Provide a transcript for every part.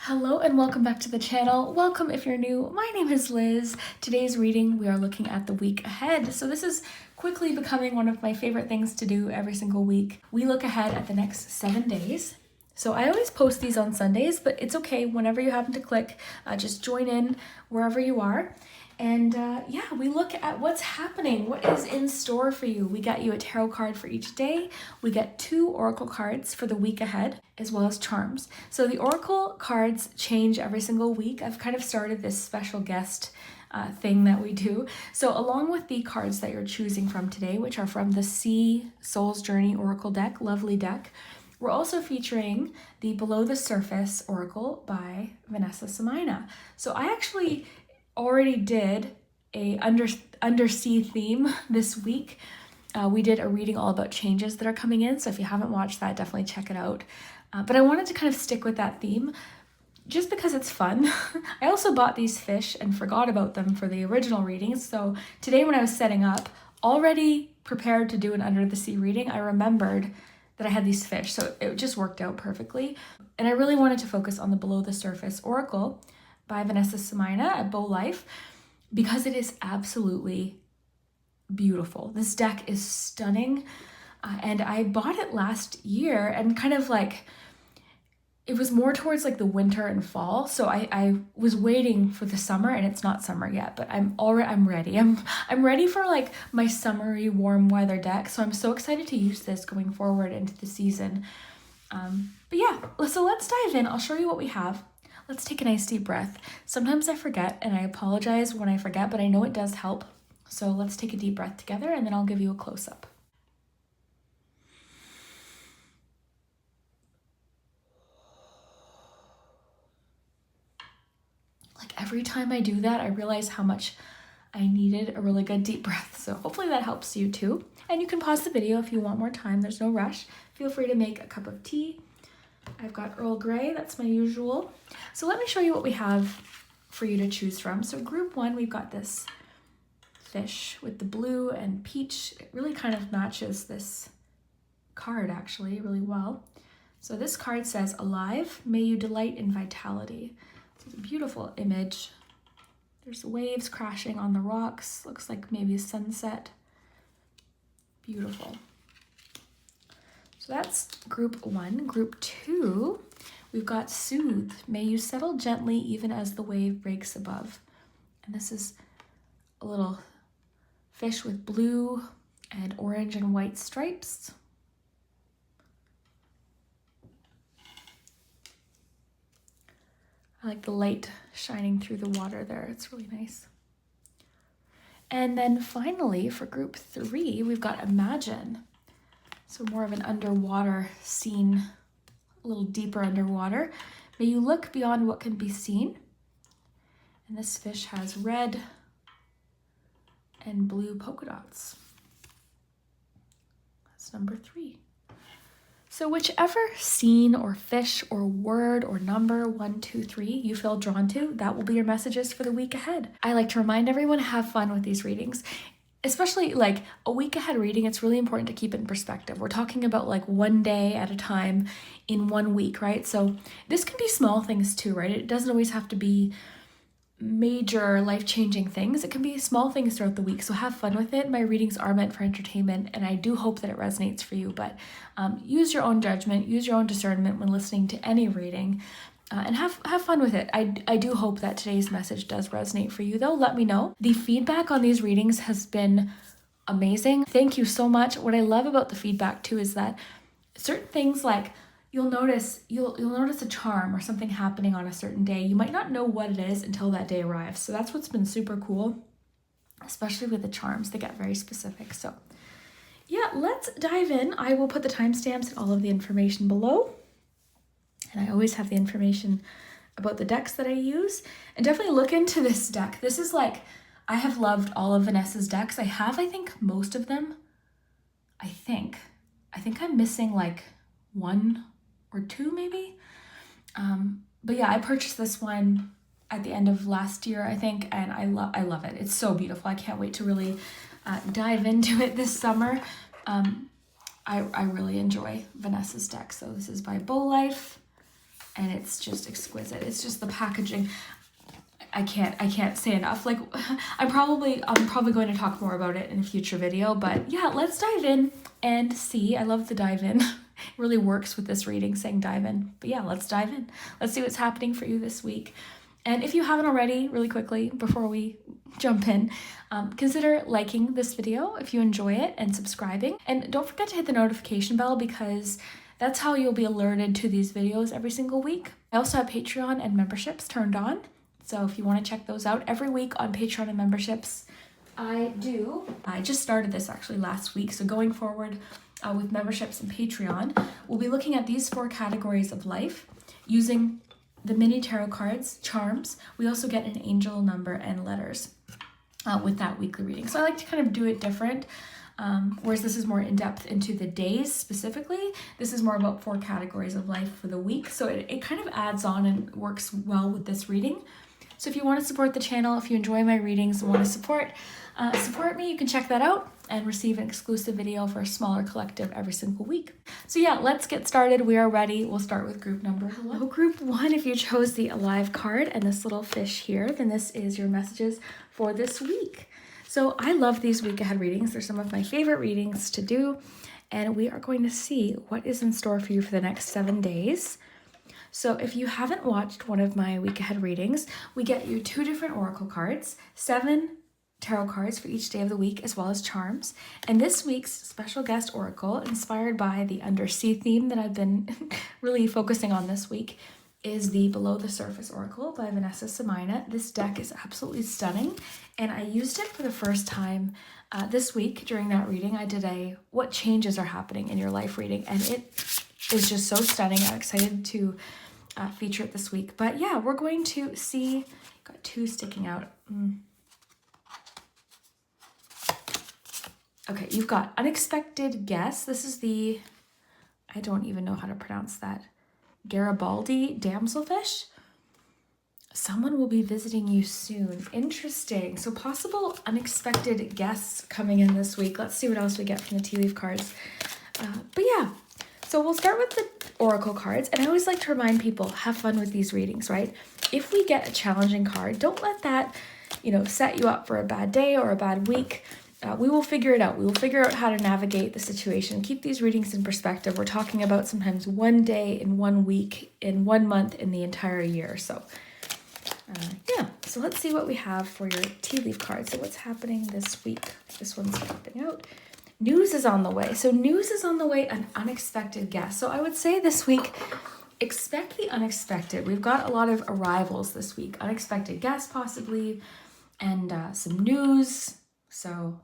Hello and welcome back to the channel. Welcome if you're new. My name is Liz. Today's reading, we are looking at the week ahead. So this is quickly becoming one of my favorite things to do every single week. We look ahead at the next 7 days. So I always post these on Sundays, but it's okay whenever you happen to click, just join in wherever you are. And yeah, we look at what's happening, what is in store for you. We got you a tarot card for each day. We get 2 oracle cards for the week ahead, as well as charms. So the oracle cards change every single week. I've kind of started this special guest thing that we do. So along with the cards that you're choosing from today, which are from the Sea Soul's Journey Oracle deck, lovely deck, we're also featuring the Below the Surface Oracle by Vanessa Somuayina. So I actually already did a undersea theme this week. We did a reading all about changes that are coming in, so if you haven't watched that, definitely check it out. But I wanted to kind of stick with that theme just because it's fun. I also bought these fish and forgot about them for the original readings, so today when I was setting up, already prepared to do an under the sea reading, I remembered that I had these fish, so it just worked out perfectly. And I really wanted to focus on the Below the Surface Oracle by Vanessa Somuayina at Bow Life because it is absolutely beautiful. This deck is stunning, and I bought it last year and kind of like it was more towards like the winter and fall, so I was waiting for the summer, and it's not summer yet, but I'm ready. I'm ready for like my summery warm weather deck, so I'm so excited to use this going forward into the season. But yeah, so let's dive in. I'll show you what we have. Let's take a nice deep breath. Sometimes I forget, and I apologize when I forget, but I know it does help. So let's take a deep breath together, and then I'll give you a close-up. Like every time I do that, I realize how much I needed a really good deep breath. So hopefully that helps you too. And you can pause the video if you want more time. There's no rush. Feel free to make a cup of tea. I've got Earl Grey, that's my usual. So let me show you what we have for you to choose from. So group 1, we've got this fish with the blue and peach. It really kind of matches this card actually really well. So this card says, "Alive, may you delight in vitality." It's a beautiful image. There's waves crashing on the rocks. Looks like maybe a sunset. Beautiful. So that's group 1. Group 2, we've got Soothe. May you settle gently even as the wave breaks above. And this is a little fish with blue and orange and white stripes. I like the light shining through the water there. It's really nice. And then finally, for group 3, we've got Imagine. So more of an underwater scene, a little deeper underwater. May you look beyond what can be seen. And this fish has red and blue polka dots. That's number 3. So whichever scene or fish or word or number 1, 2, 3 you feel drawn to, that will be your messages for the week ahead. I like to remind everyone to have fun with these readings. Especially like a week ahead reading, it's really important to keep it in perspective. We're talking about like one day at a time in 1 week, right? So this can be small things too, right? It doesn't always have to be major life-changing things. It can be small things throughout the week. So have fun with it. My readings are meant for entertainment, and I do hope that it resonates for you. But use your own judgment, use your own discernment when listening to any reading. And have fun with it. I do hope that today's message does resonate for you though. Let me know. The feedback on these readings has been amazing. Thank you so much. What I love about the feedback too is that certain things like you'll notice a charm or something happening on a certain day. You might not know what it is until that day arrives. So that's what's been super cool, especially with the charms. They get very specific. So yeah, let's dive in. I will put the timestamps and all of the information below. And I always have the information about the decks that I use. And definitely look into this deck. This is like, I have loved all of Vanessa's decks. I think, most of them. I think I'm missing like 1 or 2 maybe. But yeah, I purchased this one at the end of last year, I think, and I love it. It's so beautiful. I can't wait to really dive into it this summer. I really enjoy Vanessa's deck. So this is by Bow Life. and it's just exquisite. It's just the packaging. I can't say enough. Like, I'm probably going to talk more about it in a future video, but yeah, let's dive in and see. I love the dive in. It really works with this reading, saying dive in. But yeah, let's dive in. Let's see what's happening for you this week. And if you haven't already, really quickly, before we jump in, consider liking this video if you enjoy it and subscribing. And don't forget to hit the notification bell, because that's how you'll be alerted to these videos every single week. I also have Patreon and memberships turned on. So if you want to check those out every week on Patreon and memberships, I just started this actually last week. So going forward with memberships and Patreon, we'll be looking at these 4 categories of life using the mini tarot cards, charms. We also get an angel number and letters with that weekly reading. So I like to kind of do it different. Whereas this is more in depth into the days specifically. This is more about 4 categories of life for the week. So it kind of adds on and works well with this reading. So if you want to support the channel, if you enjoy my readings and want to support me, you can check that out and receive an exclusive video for a smaller collective every single week. So yeah, let's get started. We are ready. We'll start with group number 1. Hello, group 1. If you chose the Alive card and this little fish here, then this is your messages for this week. So I love these week ahead readings. They're some of my favorite readings to do. And we are going to see what is in store for you for the next 7 days. So if you haven't watched one of my week ahead readings, we get you 2 different oracle cards, 7 tarot cards for each day of the week, as well as charms. And this week's special guest oracle, inspired by the undersea theme that I've been really focusing on this week, is the Below the Surface Oracle by Vanessa Somuayina. This deck is absolutely stunning, and I used it for the first time this week during that reading. I did a what changes are happening in your life reading, and it is just so stunning. I'm excited to feature it this week. But yeah, we're going to see, got 2 sticking out. Okay, you've got unexpected guess. This is the, I don't even know how to pronounce that, Garibaldi damselfish. Someone will be visiting you soon. Interesting. So possible unexpected guests coming in this week. Let's see what else we get from the tea leaf cards. But yeah, so we'll start with the oracle cards. And I always like to remind people, have fun with these readings, right? If we get a challenging card, don't let that, set you up for a bad day or a bad week. We will figure it out. We will figure out how to navigate the situation. Keep these readings in perspective. We're talking about sometimes 1 day in 1 week, in 1 month, in the entire year. So yeah, so let's see what we have for your tea leaf card. So what's happening this week? This one's popping out. News is on the way. So news is on the way, an unexpected guest. So I would say this week, expect the unexpected. We've got a lot of arrivals this week. Unexpected guests possibly, and some news. So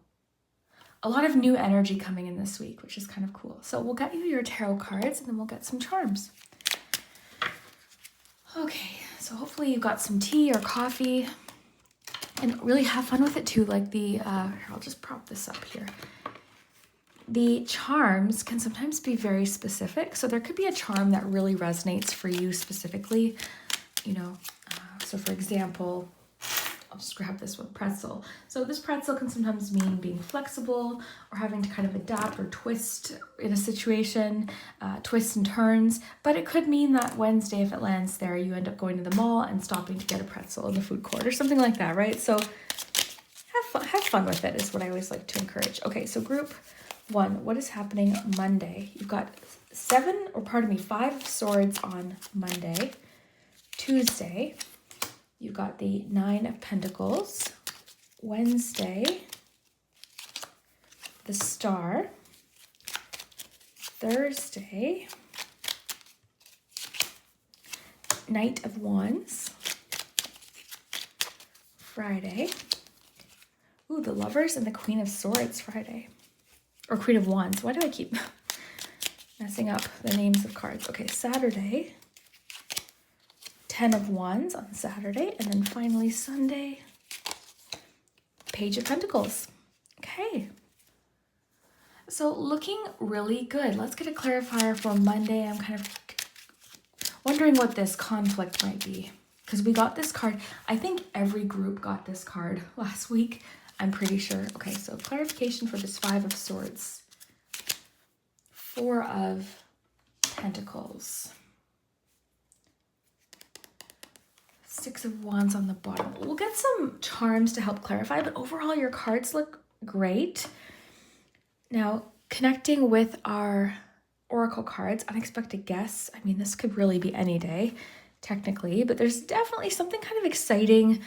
a lot of new energy coming in this week, which is kind of cool. So we'll get you your tarot cards, and then we'll get some charms. Okay, so hopefully you've got some tea or coffee, and really have fun with it too. Like the, I'll just prop this up here. The charms can sometimes be very specific. So there could be a charm that really resonates for you specifically, so for example, I'll just grab this one, pretzel. So this pretzel can sometimes mean being flexible or having to kind of adapt or twist in a situation, twists and turns. But it could mean that Wednesday, if it lands there, you end up going to the mall and stopping to get a pretzel in the food court or something like that, right? So have fun with it is what I always like to encourage. Okay, so group 1, what is happening Monday? You've got 5 of swords on Monday. Tuesday, you've got the 9 of Pentacles. Wednesday, the Star. Thursday, Knight of Wands. Friday, the Lovers and the Queen of Swords Friday. Or Queen of Wands. Why do I keep messing up the names of cards? Okay, Saturday, 10 of Wands on Saturday, and then finally Sunday, Page of Pentacles. Okay. So looking really good. Let's get a clarifier for Monday. I'm kind of wondering what this conflict might be, because we got this card. I think every group got this card last week. I'm pretty sure. Okay, so clarification for this 5 of Swords. 4 of Pentacles. Six of Wands on the bottom. We'll get some charms to help clarify, but overall your cards look great. Now, connecting with our oracle cards, unexpected guests. I mean, this could really be any day, technically, but there's definitely something kind of exciting,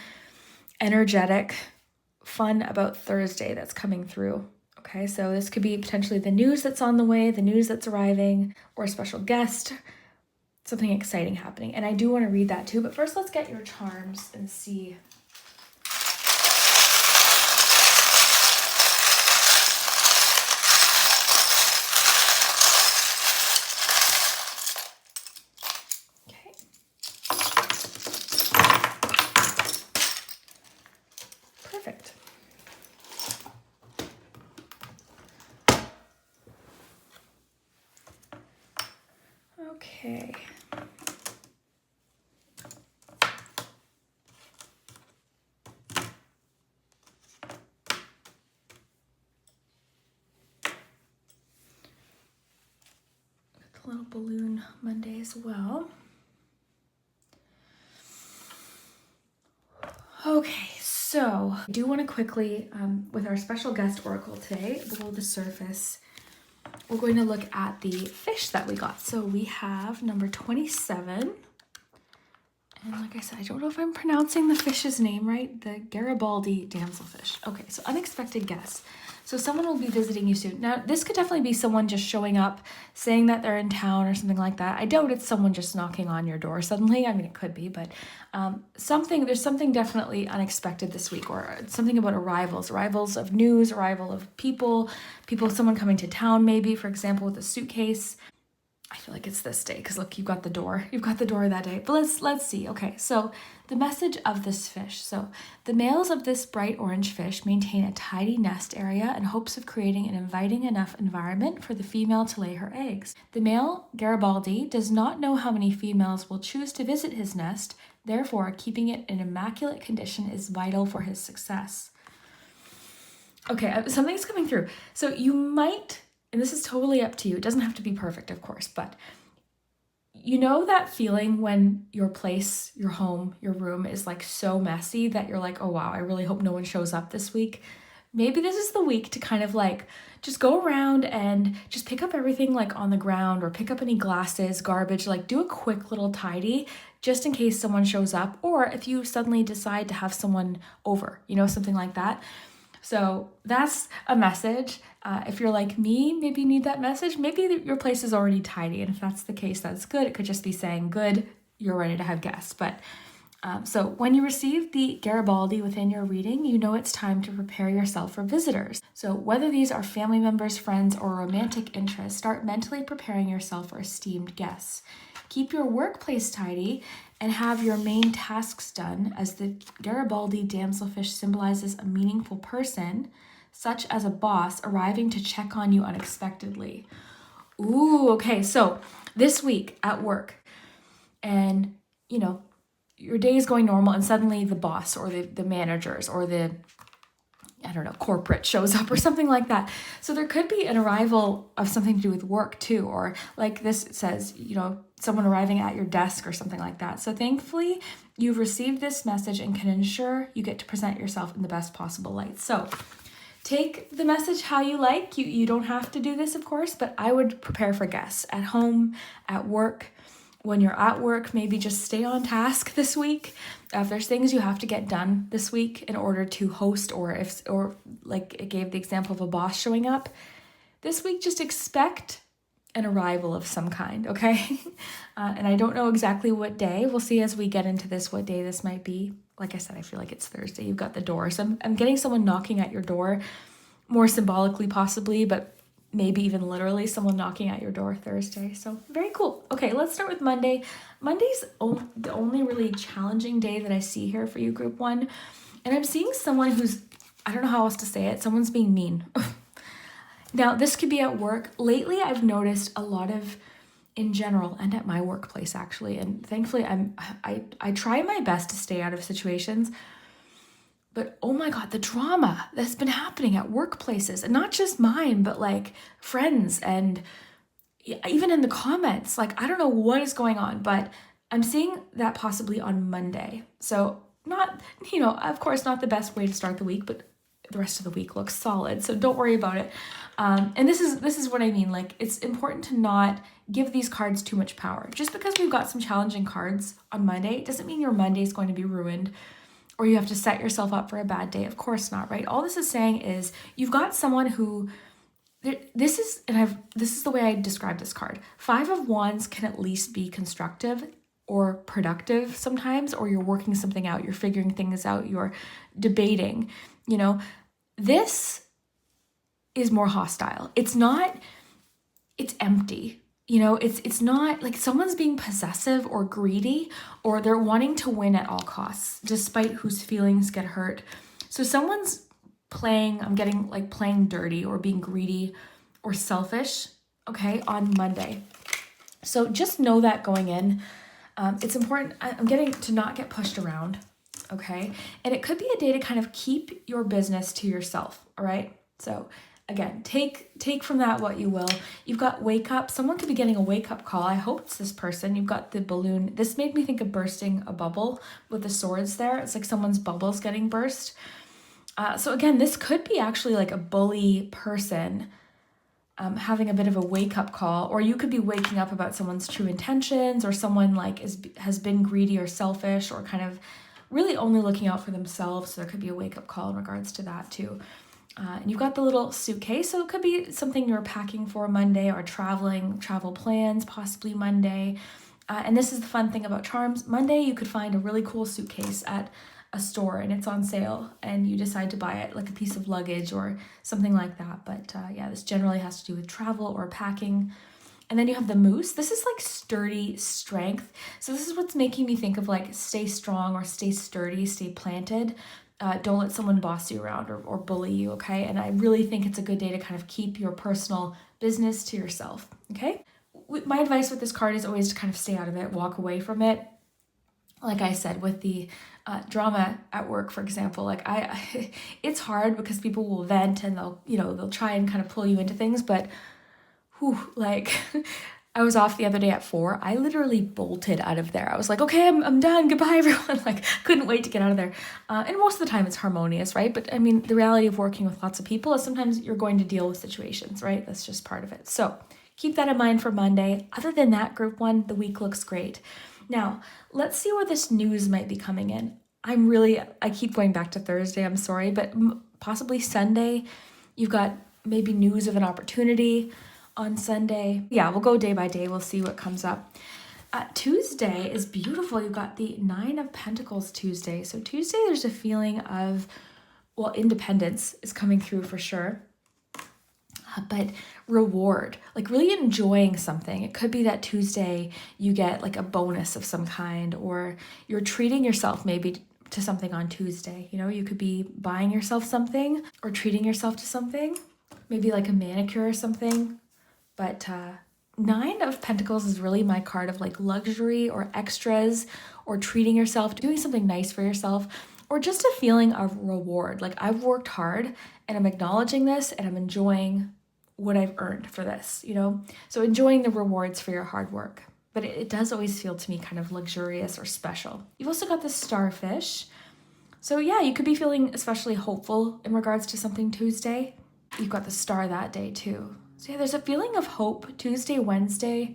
energetic, fun about Thursday that's coming through. Okay, so this could be potentially the news that's on the way, the news that's arriving, or a special guest, something exciting happening. And I do want to read that too, but first let's get your charms and see. Okay. Perfect. Okay. A little balloon Monday as well. Okay, so I do want to quickly, with our special guest oracle today, below the surface, we're going to look at the fish that we got. So we have number 27. And like I said, I don't know if I'm pronouncing the fish's name right. The Garibaldi damselfish. Okay, so unexpected guests. So someone will be visiting you soon. Now, this could definitely be someone just showing up, saying that they're in town or something like that. I doubt it's someone just knocking on your door suddenly. I mean, it could be, but there's something definitely unexpected this week, or something about arrivals of news, arrival of people, someone coming to town maybe, for example, with a suitcase. I feel like it's this day because look, you've got the door that day. But let's see. Okay, so the message of this fish. So the males of this bright orange fish maintain a tidy nest area in hopes of creating an inviting enough environment for the female to lay her eggs. The male, Garibaldi, does not know how many females will choose to visit his nest. Therefore, keeping it in immaculate condition is vital for his success. Okay, something's coming through. So you might, and this is totally up to you. It doesn't have to be perfect, of course, but you know that feeling when your place, your home, your room is like so messy that you're like, oh wow, I really hope no one shows up this week. Maybe this is the week to kind of like just go around and just pick up everything like on the ground, or pick up any glasses, garbage, like do a quick little tidy just in case someone shows up, or if you suddenly decide to have someone over, something like that. So that's a message. If you're like me, maybe you need that message. Maybe your place is already tidy. And if that's the case, that's good. It could just be saying, good, you're ready to have guests. But so when you receive the Garibaldi within your reading, you know it's time to prepare yourself for visitors. So whether these are family members, friends, or romantic interests, start mentally preparing yourself for esteemed guests. Keep your workplace tidy and have your main tasks done, as the Garibaldi damselfish symbolizes a meaningful person, such as a boss arriving to check on you unexpectedly. Ooh, okay, so this week at work, and your day is going normal, and suddenly the boss or the managers or the corporate shows up or something like that. So there could be an arrival of something to do with work too, or like this says, someone arriving at your desk or something like that. So thankfully, you've received this message and can ensure you get to present yourself in the best possible light. So take the message how you like. You don't have to do this, of course, but I would prepare for guests at home, at work. When you're at work, maybe just stay on task this week. If there's things you have to get done this week in order to host, or like it gave the example of a boss showing up, this week just expect an arrival of some kind, okay? And I don't know exactly what day. We'll see as we get into this what day this might be. Like I said, I feel like it's Thursday. You've got the door. So I'm getting someone knocking at your door, more symbolically possibly, but maybe even literally someone knocking at your door Thursday. So very cool. Okay, let's start with Monday. Monday's the only really challenging day that I see here for you, Group 1. And I'm seeing someone who's, I don't know how else to say it, someone's being mean. Now, this could be at work. Lately, I've noticed a lot of, in general, and at my workplace actually, and thankfully I try my best to stay out of situations. But oh my God, the drama that's been happening at workplaces, and not just mine, but like friends, and even in the comments, like I don't know what is going on, but I'm seeing that possibly on Monday. So not, of course, not the best way to start the week, but the rest of the week looks solid. So don't worry about it. And this is what I mean. Like, it's important to not give these cards too much power. Just because we've got some challenging cards on Monday doesn't mean your Monday is going to be ruined or you have to set yourself up for a bad day. Of course not, right? All this is saying is you've got someone who, this is the way I describe this card. 5 of Wands can at least be constructive or productive sometimes, or you're working something out, you're figuring things out, you're debating, This is more hostile. It's empty. It's not like someone's being possessive or greedy, or they're wanting to win at all costs, despite whose feelings get hurt. So someone's I'm getting like playing dirty or being greedy or selfish, okay, on Monday. So just know that going in. It's important. I'm getting to not get pushed around, okay? And it could be a day to kind of keep your business to yourself, all right? So again, take from that what you will. You've got wake up. Someone could be getting a wake up call. I hope it's this person. You've got the balloon. This made me think of bursting a bubble with the swords there. It's like someone's bubble's getting burst. So again, this could be actually like a bully person having a bit of a wake-up call, or you could be waking up about someone's true intentions, or someone like has been greedy or selfish or kind of really only looking out for themselves. So there could be a wake-up call in regards to that too. And you've got the little suitcase, so it could be something you're packing for Monday, or travel plans possibly Monday. And this is the fun thing about charms. Monday you could find a really cool suitcase at a store and it's on sale and you decide to buy it, like a piece of luggage or something like that. But yeah, this generally has to do with travel or packing. And then you have the moose. This is like sturdy strength. So this is what's making me think of like stay strong or stay sturdy, stay planted. Don't let someone boss you around or bully you, okay? And I really think it's a good day to kind of keep your personal business to yourself, okay? My advice with this card is always to kind of stay out of it, walk away from it. Like I said, with the drama at work, for example, like it's hard because people will vent and they'll try and kind of pull you into things, but I was off the other day at 4. I literally bolted out of there. I was like, okay, I'm done. Goodbye, everyone. Like, couldn't wait to get out of there. And most of the time it's harmonious, right? But I mean, the reality of working with lots of people is sometimes you're going to deal with situations, right? That's just part of it. So keep that in mind for Monday. Other than that, group 1, the week looks great. Now, let's see where this news might be coming in. I keep going back to Thursday, I'm sorry, but possibly Sunday. You've got maybe news of an opportunity on Sunday. Yeah, we'll go day by day. We'll see what comes up. Tuesday is beautiful. You've got the 9 of Pentacles Tuesday. So Tuesday, there's a feeling of, independence is coming through for sure. But reward, like really enjoying something. It could be that Tuesday you get like a bonus of some kind, or you're treating yourself maybe to something on Tuesday. You could be buying yourself something or treating yourself to something, maybe like a manicure or something. But 9 of Pentacles is really my card of like luxury or extras or treating yourself, doing something nice for yourself, or just a feeling of reward. Like I've worked hard and I'm acknowledging this and I'm enjoying what I've earned for this, So enjoying the rewards for your hard work. But it does always feel to me kind of luxurious or special. You've also got the starfish. So yeah, you could be feeling especially hopeful in regards to something Tuesday. You've got the star that day too. So yeah, there's a feeling of hope Tuesday, Wednesday.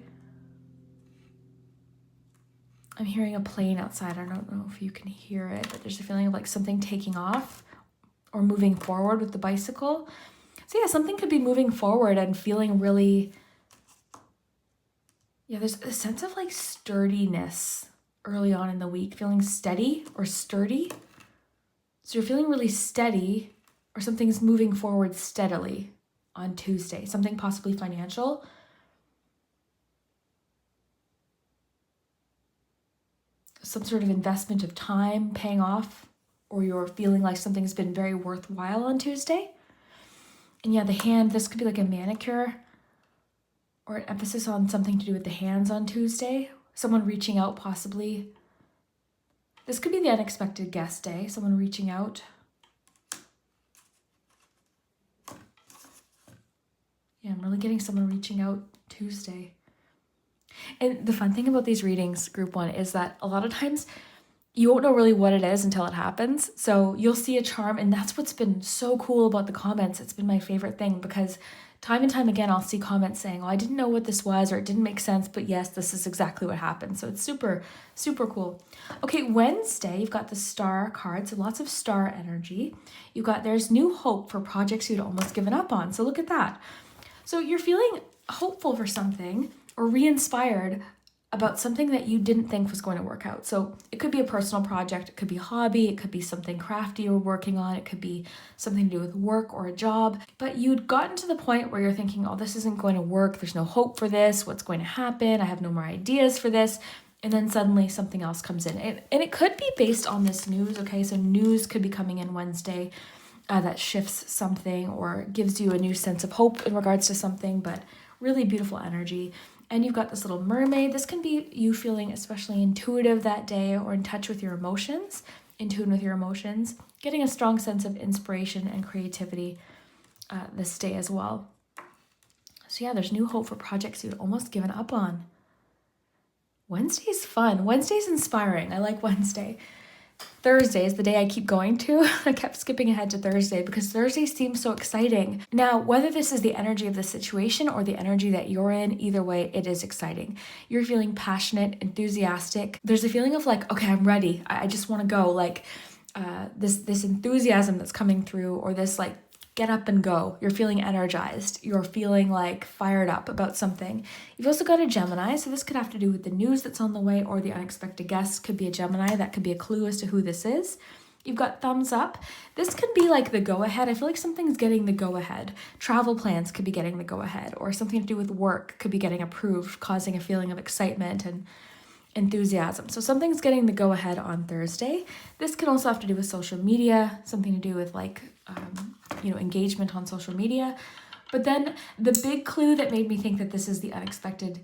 I'm hearing a plane outside. I don't know if you can hear it, but there's a feeling of like something taking off or moving forward with the bicycle. So yeah, something could be moving forward and feeling really, there's a sense of like sturdiness early on in the week, feeling steady or sturdy. So you're feeling really steady, or something's moving forward steadily on Tuesday, something possibly financial. Some sort of investment of time paying off, or you're feeling like something's been very worthwhile on Tuesday. And yeah, the hand, this could be like a manicure or an emphasis on something to do with the hands on Tuesday. Someone reaching out possibly. This could be the unexpected guest day, someone reaching out. Yeah, I'm really getting someone reaching out Tuesday. And the fun thing about these readings, group one, is that a lot of times you won't know really what it is until it happens. So you'll see a charm, and that's what's been so cool about the comments. It's been my favorite thing, because time and time again, I'll see comments saying, oh, I didn't know what this was, or it didn't make sense, but yes, this is exactly what happened. So it's super, super cool. Okay, Wednesday, you've got the star card, so lots of star energy. You've got, there's new hope for projects you'd almost given up on. So look at that. So you're feeling hopeful for something, or re-inspired about something that you didn't think was going to work out. So it could be a personal project, it could be a hobby, it could be something crafty you're working on, it could be something to do with work or a job, but you'd gotten to the point where you're thinking, oh, this isn't going to work, there's no hope for this, what's going to happen, I have no more ideas for this, and then suddenly something else comes in. And it could be based on this news, okay? So news could be coming in Wednesday that shifts something or gives you a new sense of hope in regards to something, but really beautiful energy. And you've got this little mermaid. This can be you feeling especially intuitive that day, or in touch with your emotions, in tune with your emotions, getting a strong sense of inspiration and creativity this day as well. So yeah, there's new hope for projects you'd almost given up on. Wednesday's fun. Wednesday's inspiring. I like Wednesday. Thursday is the day I keep going to. I kept skipping ahead to Thursday because Thursday seems so exciting. Now, whether this is the energy of the situation or the energy that you're in, either way, it is exciting. You're feeling passionate, enthusiastic. There's a feeling of like, okay, I'm ready. I just want to go. Like this enthusiasm that's coming through, or this like, get up and go. You're feeling energized. You're feeling like fired up about something. You've also got a Gemini, so this could have to do with the news that's on the way, or the unexpected guest could be a Gemini. That could be a clue as to who this is. You've got thumbs up. This could be like the go-ahead. I feel like something's getting the go-ahead. Travel plans could be getting the go-ahead, or something to do with work could be getting approved, causing a feeling of excitement and enthusiasm. So something's getting the go-ahead on Thursday. This can also have to do with social media, something to do with like, engagement on social media. But then the big clue that made me think that this is the unexpected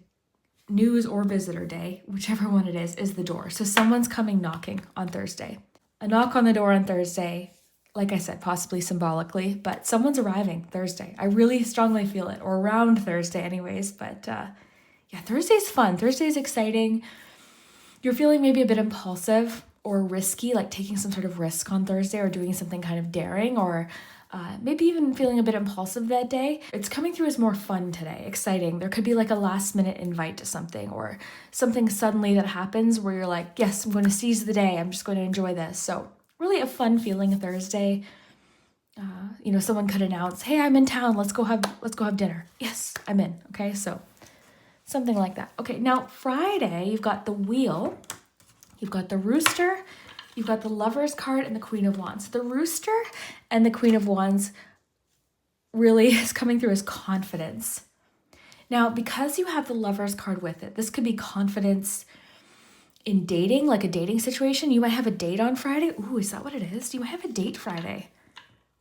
news or visitor day, whichever one it is the door. So someone's coming knocking on Thursday. A knock on the door on Thursday, like I said, possibly symbolically, but someone's arriving Thursday. I really strongly feel it, or around Thursday anyways. But yeah, Thursday's fun. Thursday's exciting. You're feeling maybe a bit impulsive or risky, like taking some sort of risk on Thursday, or doing something kind of daring, or maybe even feeling a bit impulsive that day. It's coming through as more fun today, exciting. There could be like a last minute invite to something, or something suddenly that happens where you're like, yes, I'm going to seize the day. I'm just going to enjoy this. So really a fun feeling Thursday. Someone could announce, hey, I'm in town. Let's go have dinner. Yes, I'm in. Okay. So something like that. Okay. Now Friday, you've got the wheel, you've got the rooster, you've got the Lover's card, and the Queen of Wands. The Rooster and the Queen of Wands really is coming through as confidence. Now, because you have the Lover's card with it, this could be confidence in dating, like a dating situation. You might have a date on Friday. Ooh, is that what it is? You might have a date Friday,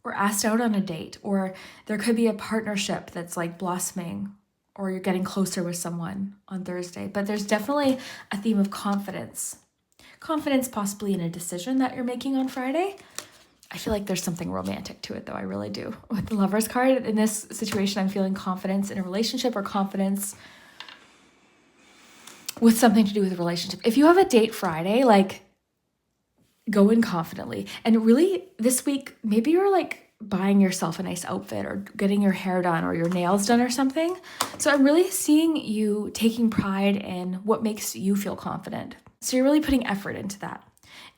or asked out on a date, or there could be a partnership that's like blossoming, or you're getting closer with someone on Thursday. But there's definitely a theme of confidence. Confidence possibly in a decision that you're making on Friday. I feel like there's something romantic to it though, I really do. With the Lover's card, in this situation, I'm feeling confidence in a relationship, or confidence with something to do with a relationship. If you have a date Friday, like, go in confidently. And really this week, maybe you're like buying yourself a nice outfit, or getting your hair done, or your nails done, or something. So I'm really seeing you taking pride in what makes you feel confident. So you're really putting effort into that.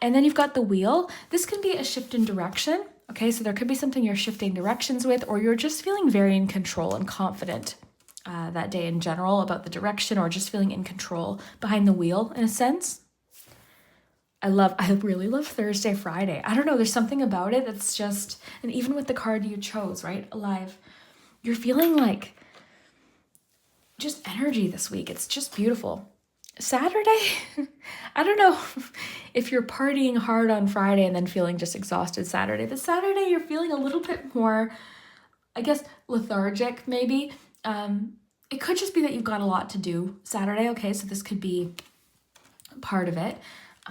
And then you've got the wheel. This can be a shift in direction. Okay, so there could be something you're shifting directions with, or you're just feeling very in control and confident that day in general about the direction, or just feeling in control behind the wheel in a sense. I really love Thursday, Friday. I don't know, there's something about it that's just, and even with the card you chose, right? Alive. You're feeling like just energy this week. It's just beautiful. Saturday, I don't know if you're partying hard on Friday and then feeling just exhausted Saturday. But Saturday, you're feeling a little bit more, I guess, lethargic maybe. It could just be that you've got a lot to do Saturday. Okay, so this could be part of it.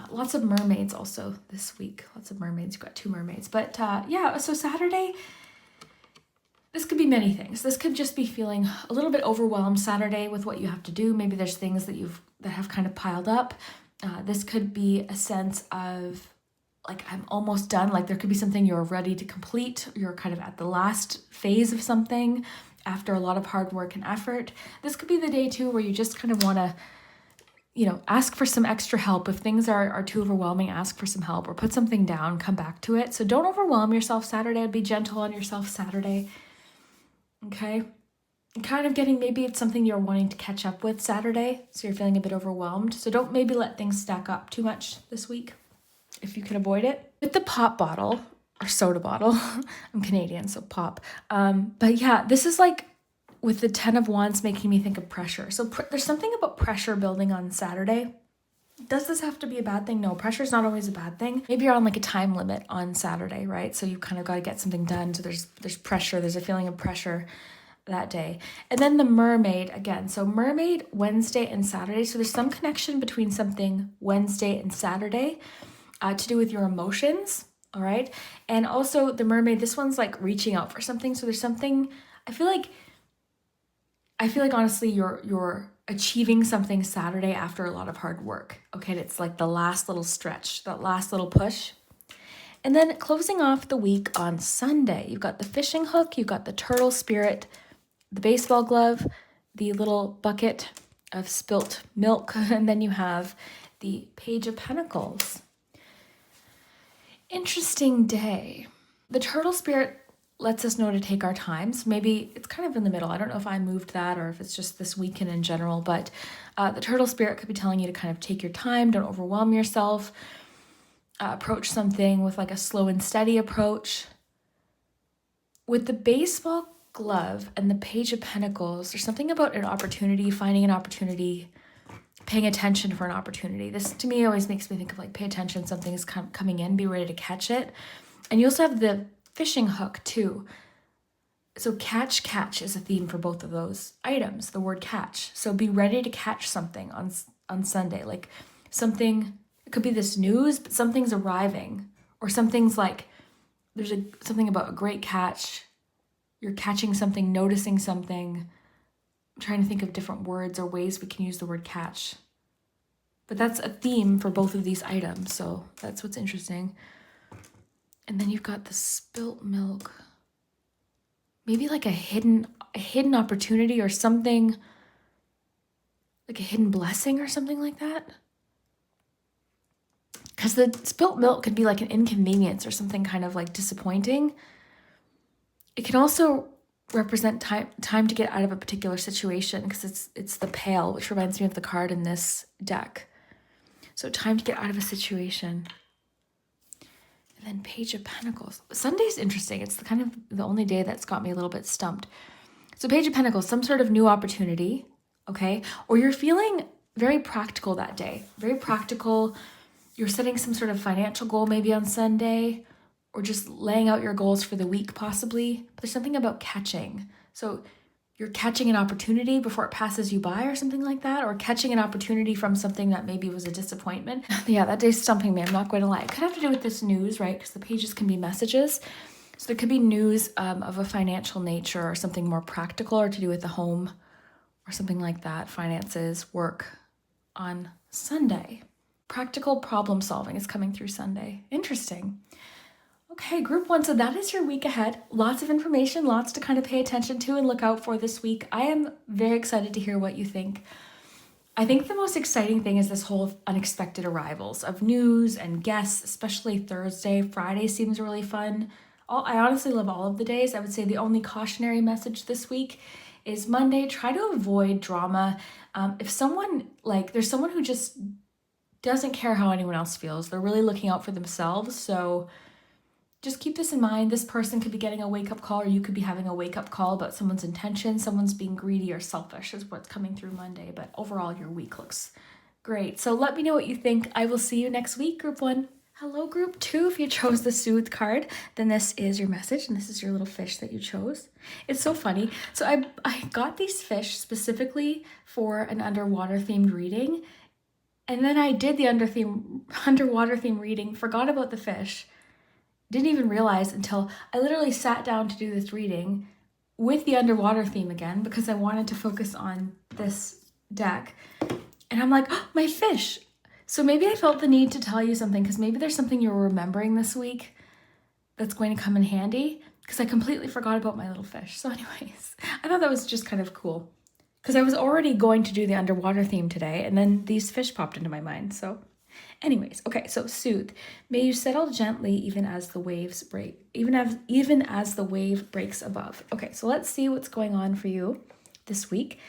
Lots of mermaids also this week. Lots of mermaids. You've got 2 mermaids. But yeah, so Saturday, This could be many things. This could just be feeling a little bit overwhelmed Saturday with what you have to do. Maybe there's things that have kind of piled up. This could be a sense of like, I'm almost done. Like there could be something you're ready to complete. You're kind of at the last phase of something after a lot of hard work and effort. This could be the day too where you just kind of want to, ask for some extra help. If things are too overwhelming, ask for some help or put something down, come back to it. So don't overwhelm yourself Saturday. Be gentle on yourself Saturday. Okay. Kind of getting, maybe it's something you're wanting to catch up with Saturday. So you're feeling a bit overwhelmed. So don't maybe let things stack up too much this week if you can avoid it. With the pop bottle or soda bottle, I'm Canadian, so pop. But yeah, this is like with the 10 of Wands making me think of pressure. So there's something about pressure building on Saturday. Does this have to be a bad thing? No, pressure is not always a bad thing. Maybe you're on like a time limit on Saturday, right? So you kind of got to get something done. So there's pressure. There's a feeling of pressure that day. And then the mermaid again. So mermaid, Wednesday and Saturday. So there's some connection between something Wednesday and Saturday to do with your emotions. All right. And also the mermaid, this one's like reaching out for something. So there's something, I feel like honestly, you're achieving something Saturday after a lot of hard work. Okay, and it's like the last little stretch, that last little push. And then closing off the week on Sunday, you've got the fishing hook, you've got the turtle spirit, the baseball glove, the little bucket of spilt milk, and then you have the Page of Pentacles. Interesting day. The turtle spirit lets us know to take our time. So maybe it's kind of in the middle. I don't know if I moved that or if it's just this weekend in general, but the turtle spirit could be telling you to kind of take your time, don't overwhelm yourself, approach something with like a slow and steady approach. With the baseball glove and the Page of Pentacles, there's something about an opportunity, finding an opportunity, paying attention for an opportunity. This to me always makes me think of like pay attention, something is coming in, be ready to catch it. And you also have the fishing hook too. So catch is a theme for both of those items, the word catch. So be ready to catch something on Sunday. Like something, it could be this news, but something's arriving. Or something's like, there's something about a great catch. You're catching something, noticing something. I'm trying to think of different words or ways we can use the word catch. But that's a theme for both of these items. So that's what's interesting. And then you've got the spilt milk. Maybe like a hidden opportunity or something, like a hidden blessing or something like that. Because the spilt milk could be like an inconvenience or something kind of like disappointing. It can also represent time to get out of a particular situation because it's the pail, which reminds me of the card in this deck. So time to get out of a situation. And then Page of Pentacles. Sunday's interesting. It's the only day that's got me a little bit stumped. So Page of Pentacles, some sort of new opportunity, okay? Or you're feeling very practical that day. Very practical. You're setting some sort of financial goal maybe on Sunday, or just laying out your goals for the week possibly. But there's something about catching. So you're catching an opportunity before it passes you by or something like that, or catching an opportunity from something that maybe was a disappointment. Yeah, that day's stumping me. I'm not going to lie. It could have to do with this news, right? Because the pages can be messages. So there could be news of a financial nature or something more practical or to do with the home or something like that. Finances, work on Sunday. Practical problem solving is coming through Sunday. Interesting. Okay, group 1, so that is your week ahead. Lots of information, lots to kind of pay attention to and look out for this week. I am very excited to hear what you think. I think the most exciting thing is this whole unexpected arrivals of news and guests, especially Thursday. Friday seems really fun. I honestly love all of the days. I would say the only cautionary message this week is Monday. Try to avoid drama. If someone, there's someone who just doesn't care how anyone else feels. They're really looking out for themselves, so just keep this in mind. This person could be getting a wake-up call, or you could be having a wake-up call about someone's intention. Someone's being greedy or selfish is what's coming through Monday. But overall, your week looks great. So let me know what you think. I will see you next week, group 1. Hello, group 2. If you chose the Soothe card, then this is your message, and this is your little fish that you chose. It's so funny. So I got these fish specifically for an underwater themed reading, and then I did the underwater theme reading, forgot about the fish. Didn't even realize until I literally sat down to do this reading, with the underwater theme again because I wanted to focus on this deck. And I'm like, oh, my fish. So maybe I felt the need to tell you something because maybe there's something you're remembering this week that's going to come in handy because I completely forgot about my little fish. So anyways, I thought that was just kind of cool because I was already going to do the underwater theme today and then these fish popped into my mind. So anyways, okay, so soothe. May you settle gently even as the waves break, even as the wave breaks above. Okay, so let's see what's going on for you this week.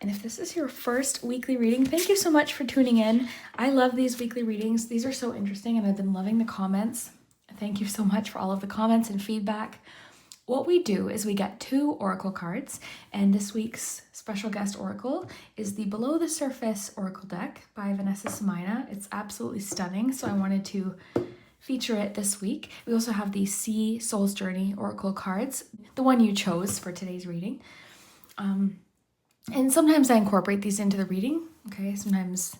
And if this is your first weekly reading, thank you so much for tuning in. I love these weekly readings. These are so interesting and I've been loving the comments. Thank you so much for all of the comments and feedback. What we do is we get 2 oracle cards, and this week's special guest oracle is the Below the Surface oracle deck by Vanessa Somuayina. It's absolutely stunning, so I wanted to feature it this week. We also have the Sea Soul's Journey oracle cards, the one you chose for today's reading. And sometimes I incorporate these into the reading, okay? Sometimes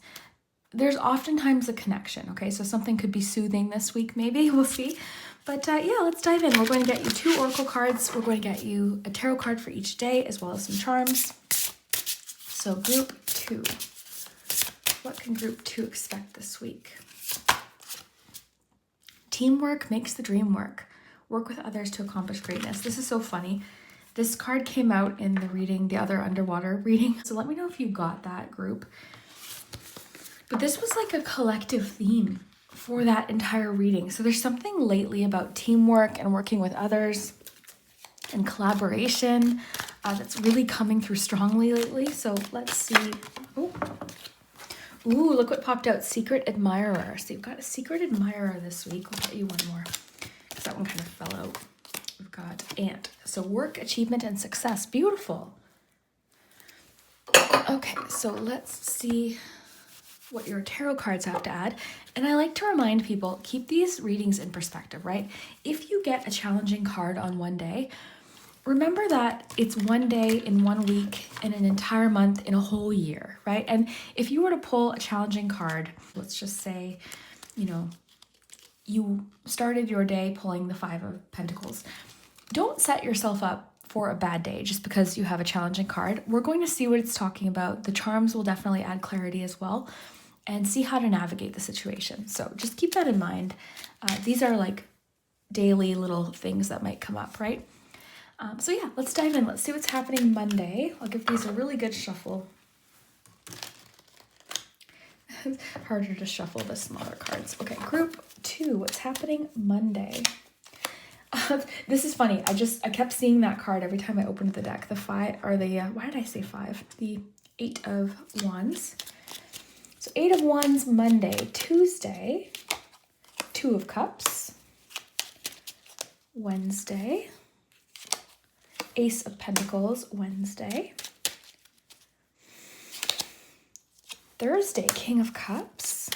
there's oftentimes a connection, okay? So something could be soothing this week, maybe, we'll see. But yeah, let's dive in. We're going to get you 2 oracle cards. We're going to get you a tarot card for each day, as well as some charms. So group 2. What can group 2 expect this week? Teamwork makes the dream work. Work with others to accomplish greatness. This is so funny. This card came out in the reading, the other underwater reading. So let me know if you got that group. But this was like a collective theme for that entire reading. So there's something lately about teamwork and working with others and collaboration that's really coming through strongly lately. So let's see. Ooh, look what popped out. Secret admirer. So you've got a secret admirer this week. We'll get you one more because that one kind of fell out. We've got ant. So work, achievement, and success. Beautiful. Okay, so let's see what your tarot cards have to add. And I like to remind people, keep these readings in perspective, right? If you get a challenging card on one day, remember that it's one day in 1 week in an entire month in a whole year, right? And if you were to pull a challenging card, let's just say, you started your day pulling the 5 of Pentacles. Don't set yourself up for a bad day just because you have a challenging card. We're going to see what it's talking about. The charms will definitely add clarity as well, and see how to navigate the situation. So just keep that in mind. These are like daily little things that might come up, right? So yeah, let's dive in. Let's see what's happening Monday. I'll give these a really good shuffle. Harder to shuffle the smaller cards. Okay, group 2, what's happening Monday? This is funny. I kept seeing that card every time I opened the deck. The 5, or the, why did I say 5? The 8 of Wands. So 8 of Wands Monday. Tuesday, 2 of Cups. Wednesday, Ace of Pentacles Wednesday. Thursday, King of Cups.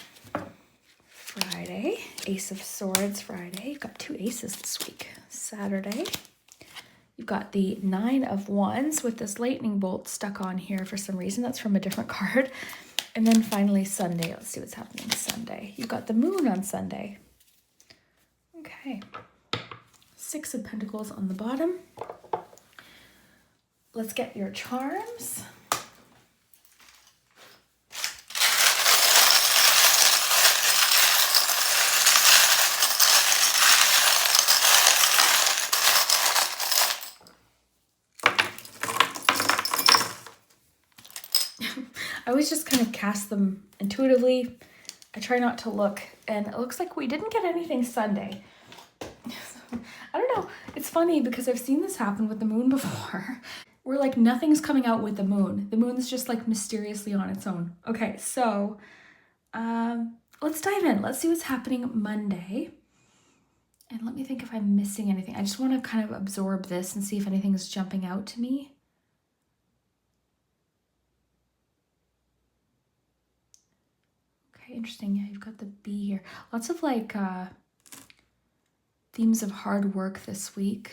Friday, Ace of Swords Friday. You've got 2 aces this week. Saturday, you've got the 9 of Wands with this lightning bolt stuck on here for some reason. That's from a different card. And then finally Sunday. Let's see what's happening Sunday. You've got the moon on Sunday. Okay. 6 of Pentacles on the bottom. Let's get your charms. I always just kind of cast them intuitively. I try not to look, and it looks like we didn't get anything Sunday. I don't know. It's funny because I've seen this happen with the moon before. Where like nothing's coming out with the moon. The moon's just like mysteriously on its own. Okay, so let's dive in. Let's see what's happening Monday. And let me think if I'm missing anything. I just want to kind of absorb this and see if anything's jumping out to me. Interesting. Yeah, you've got the bee here. Lots of like themes of hard work this week.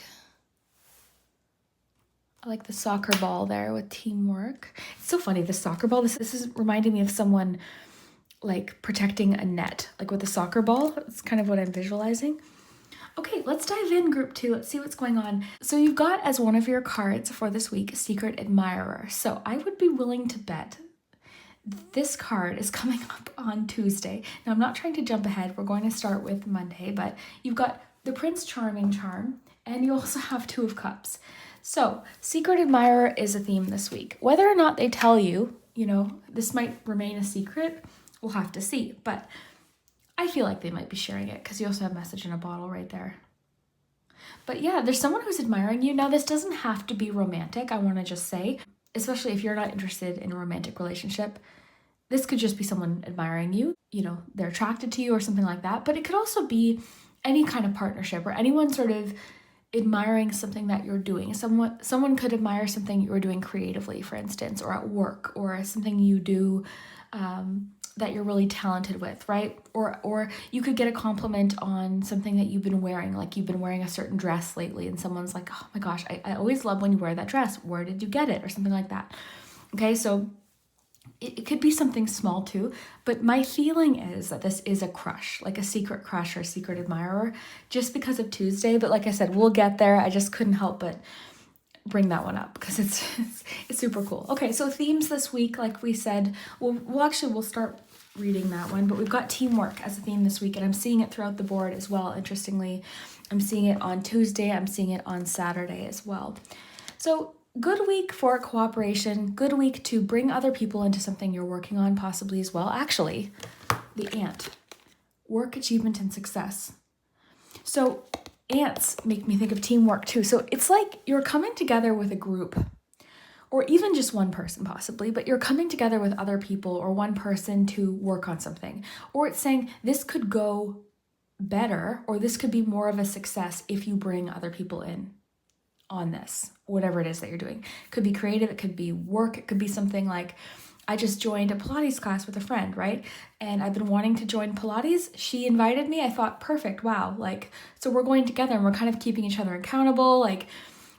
I like the soccer ball there with teamwork. It's so funny, the soccer ball. This is reminding me of someone like protecting a net, like with a soccer ball. It's kind of what I'm visualizing. Okay, let's dive in, group 2. Let's see what's going on. So you've got as one of your cards for this week, Secret Admirer. So I would be willing to bet this card is coming up on Tuesday. Now, I'm not trying to jump ahead. We're going to start with Monday, but you've got the Prince Charming charm, and you also have Two of Cups. So Secret Admirer is a theme this week. Whether or not they tell you, this might remain a secret, we'll have to see. But I feel like they might be sharing it because you also have message in a bottle right there. But yeah, there's someone who's admiring you. Now, this doesn't have to be romantic, I want to just say, especially if you're not interested in a romantic relationship. This could just be someone admiring you, they're attracted to you or something like that. But it could also be any kind of partnership or anyone sort of admiring something that you're doing. Someone could admire something you're doing creatively, for instance, or at work, or something you do that you're really talented with, right? Or you could get a compliment on something that you've been wearing, like you've been wearing a certain dress lately, and someone's like, oh my gosh, I always love when you wear that dress. Where did you get it? Or something like that. Okay, so it could be something small too, but my feeling is that this is a crush, like a secret crush or a secret admirer, just because of Tuesday. But like I said, we'll get there. I just couldn't help but bring that one up because it's super cool. Okay, so themes this week, like we said, we'll start reading that one, but we've got teamwork as a theme this week, and I'm seeing it throughout the board as well. Interestingly, I'm seeing it on Tuesday, I'm seeing it on Saturday as well. So good week for cooperation, good week to bring other people into something you're working on possibly as well. Actually, the ant, work, achievement, and success. So ants make me think of teamwork too. So it's like you're coming together with a group, or even just one person possibly, but you're coming together with other people or one person to work on something. Or it's saying this could go better, or this could be more of a success if you bring other people in on this, whatever it is that you're doing. It could be creative, it could be work, it could be something like, I just joined a Pilates class with a friend, right? And I've been wanting to join Pilates. She invited me. I thought, perfect, wow. So we're going together and we're kind of keeping each other accountable.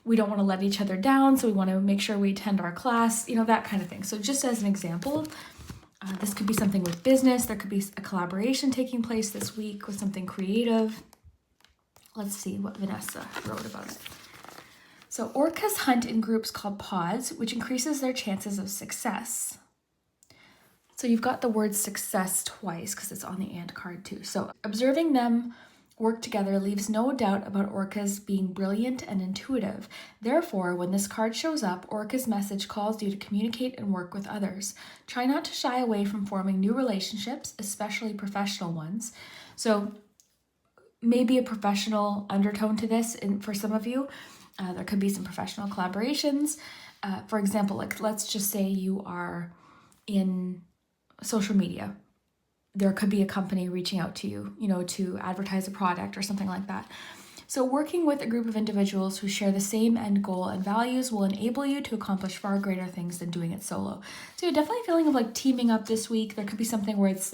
We don't want to let each other down, so we want to make sure we attend our class, that kind of thing. So just as an example, this could be something with business. There could be a collaboration taking place this week with something creative. Let's see what Vanessa wrote about it. So orcas hunt in groups called pods, which increases their chances of success. So you've got the word success twice because it's on the ant card too. So observing them work together leaves no doubt about orcas being brilliant and intuitive. Therefore, when this card shows up, orca's message calls you to communicate and work with others. Try not to shy away from forming new relationships, especially professional ones. So maybe a professional undertone to this for some of you. There could be some professional collaborations. For example, let's just say you are in social media. There could be a company reaching out to you, to advertise a product or something like that. So working with a group of individuals who share the same end goal and values will enable you to accomplish far greater things than doing it solo. So you're definitely feeling of teaming up this week. There could be something where it's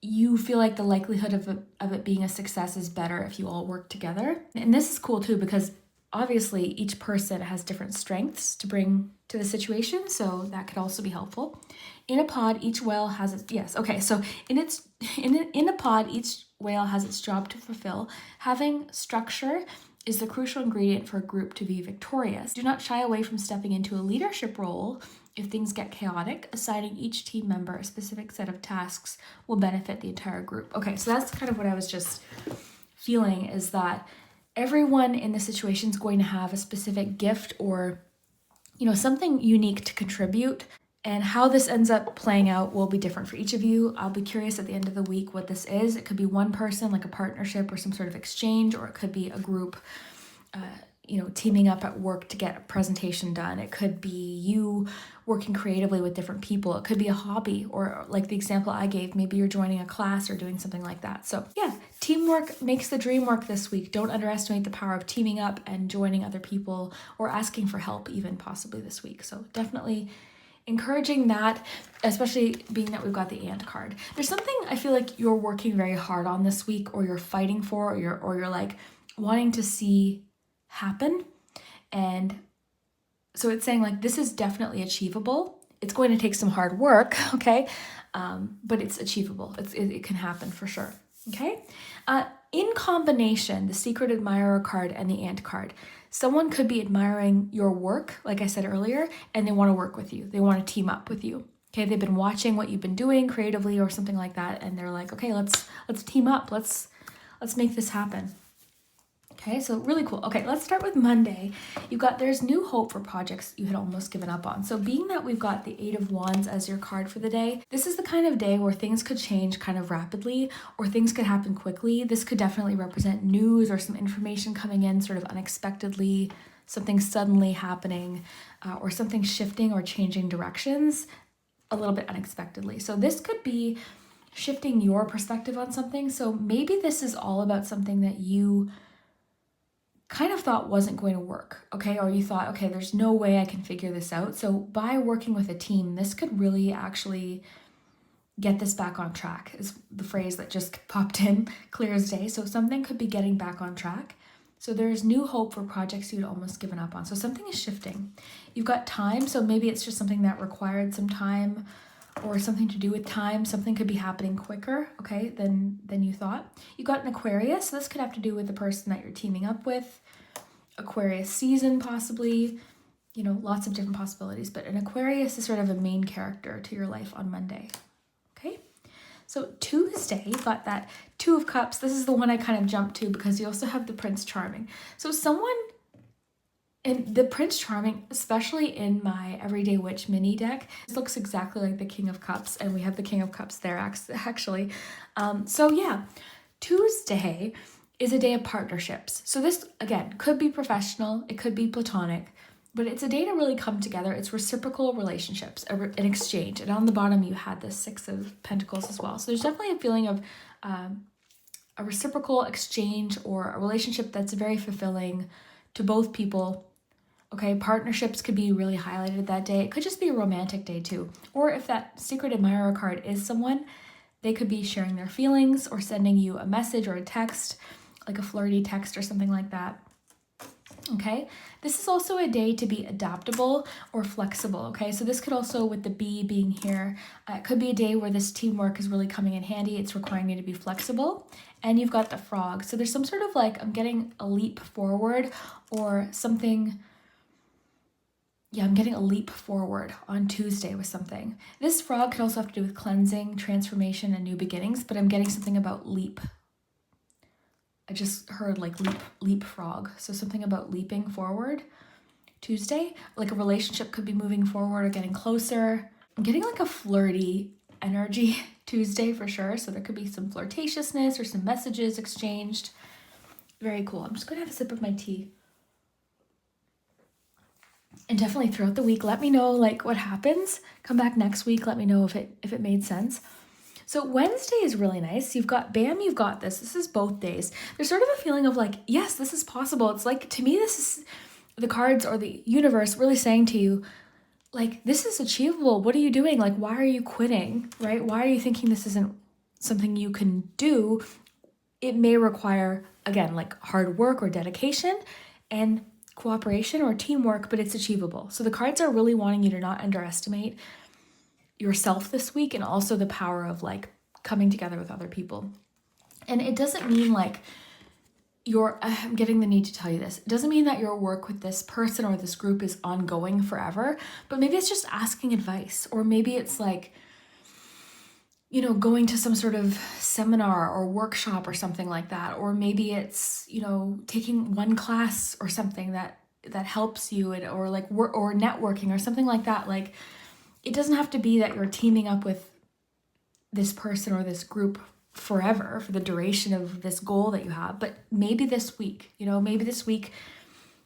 you feel like the likelihood of it being a success is better if you all work together. And this is cool too, because obviously each person has different strengths to bring to the situation, so that could also be helpful. In a pod, each whale has its, yes, okay, so in a pod, each whale has its job to fulfill. Having structure is the crucial ingredient for a group to be victorious. Do not shy away from stepping into a leadership role if things get chaotic. Assigning each team member a specific set of tasks will benefit the entire group. Okay, so that's kind of what I was just feeling, is that everyone in the situation is going to have a specific gift or, something unique to contribute. And how this ends up playing out will be different for each of you. I'll be curious at the end of the week what this is. It could be one person, like a partnership or some sort of exchange, or it could be a group, teaming up at work to get a presentation done. It could be you working creatively with different people. It could be a hobby, or like the example I gave, maybe you're joining a class or doing something like that. So yeah, teamwork makes the dream work this week. Don't underestimate the power of teaming up and joining other people, or asking for help even possibly this week. So definitely encouraging that, especially being that we've got the ant card. There's something I feel like you're working very hard on this week, or you're fighting for, or you're wanting to see happen. And so it's saying this is definitely achievable. It's going to take some hard work, okay? But it's achievable. It can happen for sure. Okay? In combination, the secret admirer card and the ant card, someone could be admiring your work, like I said earlier, and they want to work with you. They want to team up with you. Okay, they've been watching what you've been doing creatively or something like that, and they're like, okay, let's team up. Let's make this happen. Okay, so really cool. Okay, let's start with Monday. There's new hope for projects you had almost given up on. So being that we've got the Eight of Wands as your card for the day, this is the kind of day where things could change kind of rapidly or things could happen quickly. This could definitely represent news or some information coming in sort of unexpectedly, something suddenly happening, or something shifting or changing directions a little bit unexpectedly. So this could be shifting your perspective on something. So maybe this is all about something that you kind of thought wasn't going to work, okay? Or you thought, okay, there's no way I can figure this out. So by working with a team, this could really actually get this back on track, is the phrase that just popped in, clear as day. So something could be getting back on track. So there's new hope for projects you'd almost given up on. So something is shifting. You've got time, so maybe it's just something that required some time or something to do with time. Something could be happening quicker, okay, than you thought. You got an Aquarius, so this could have to do with the person that you're teaming up with. Aquarius season, possibly, lots of different possibilities, but an Aquarius is sort of a main character to your life on Monday, okay? So Tuesday, you've got that Two of Cups. This is the one I kind of jumped to because you also have the Prince Charming. So someone, and the Prince Charming, especially in my Everyday Witch mini deck, this looks exactly like the King of Cups, and we have the King of Cups there actually. So yeah, Tuesday is a day of partnerships. So this, again, could be professional, it could be platonic, but it's a day to really come together. It's reciprocal relationships, an exchange. And on the bottom, you had the Six of Pentacles as well. So there's definitely a feeling of a reciprocal exchange or a relationship that's very fulfilling to both people. Okay, partnerships could be really highlighted that day. It could just be a romantic day too. Or if that secret admirer card is someone, they could be sharing their feelings or sending you a message or a text, like a flirty text or something like that. Okay, this is also a day to be adaptable or flexible. Okay, so this could also, with the bee being here, it could be a day where this teamwork is really coming in handy. It's requiring you to be flexible. And you've got the frog. So there's some sort of like, I'm getting a leap forward or something. Yeah, I'm getting a leap forward on Tuesday with something. This frog could also have to do with cleansing, transformation, and new beginnings, but I'm getting something about leap. I just heard like leapfrog. So something about leaping forward. Tuesday, like a relationship could be moving forward or getting closer. I'm getting like a flirty energy Tuesday for sure. So there could be some flirtatiousness or some messages exchanged. Very cool. I'm just going to have a sip of my tea. And definitely throughout the week, let me know like what happens. Come back next week. Let me know if it made sense. So Wednesday is really nice. You've got, bam, you've got this. This is both days. There's sort of a feeling of like, yes, this is possible. It's like, to me, this is the cards or the universe really saying to you, like, this is achievable. What are you doing? Like, why are you quitting, right? Why are you thinking this isn't something you can do? It may require, again, like hard work or dedication and cooperation or teamwork, but it's achievable. So the cards are really wanting you to not underestimate yourself this week, and also the power of like coming together with other people. And it doesn't mean like I'm getting the need to tell you this. It doesn't mean that your work with this person or this group is ongoing forever, but maybe it's just asking advice, or maybe it's like, going to some sort of seminar or workshop or something like that. Or maybe it's, taking one class or something that helps you, or like work or networking or something like that. Like, it doesn't have to be that you're teaming up with this person or this group forever for the duration of this goal that you have. But maybe this week,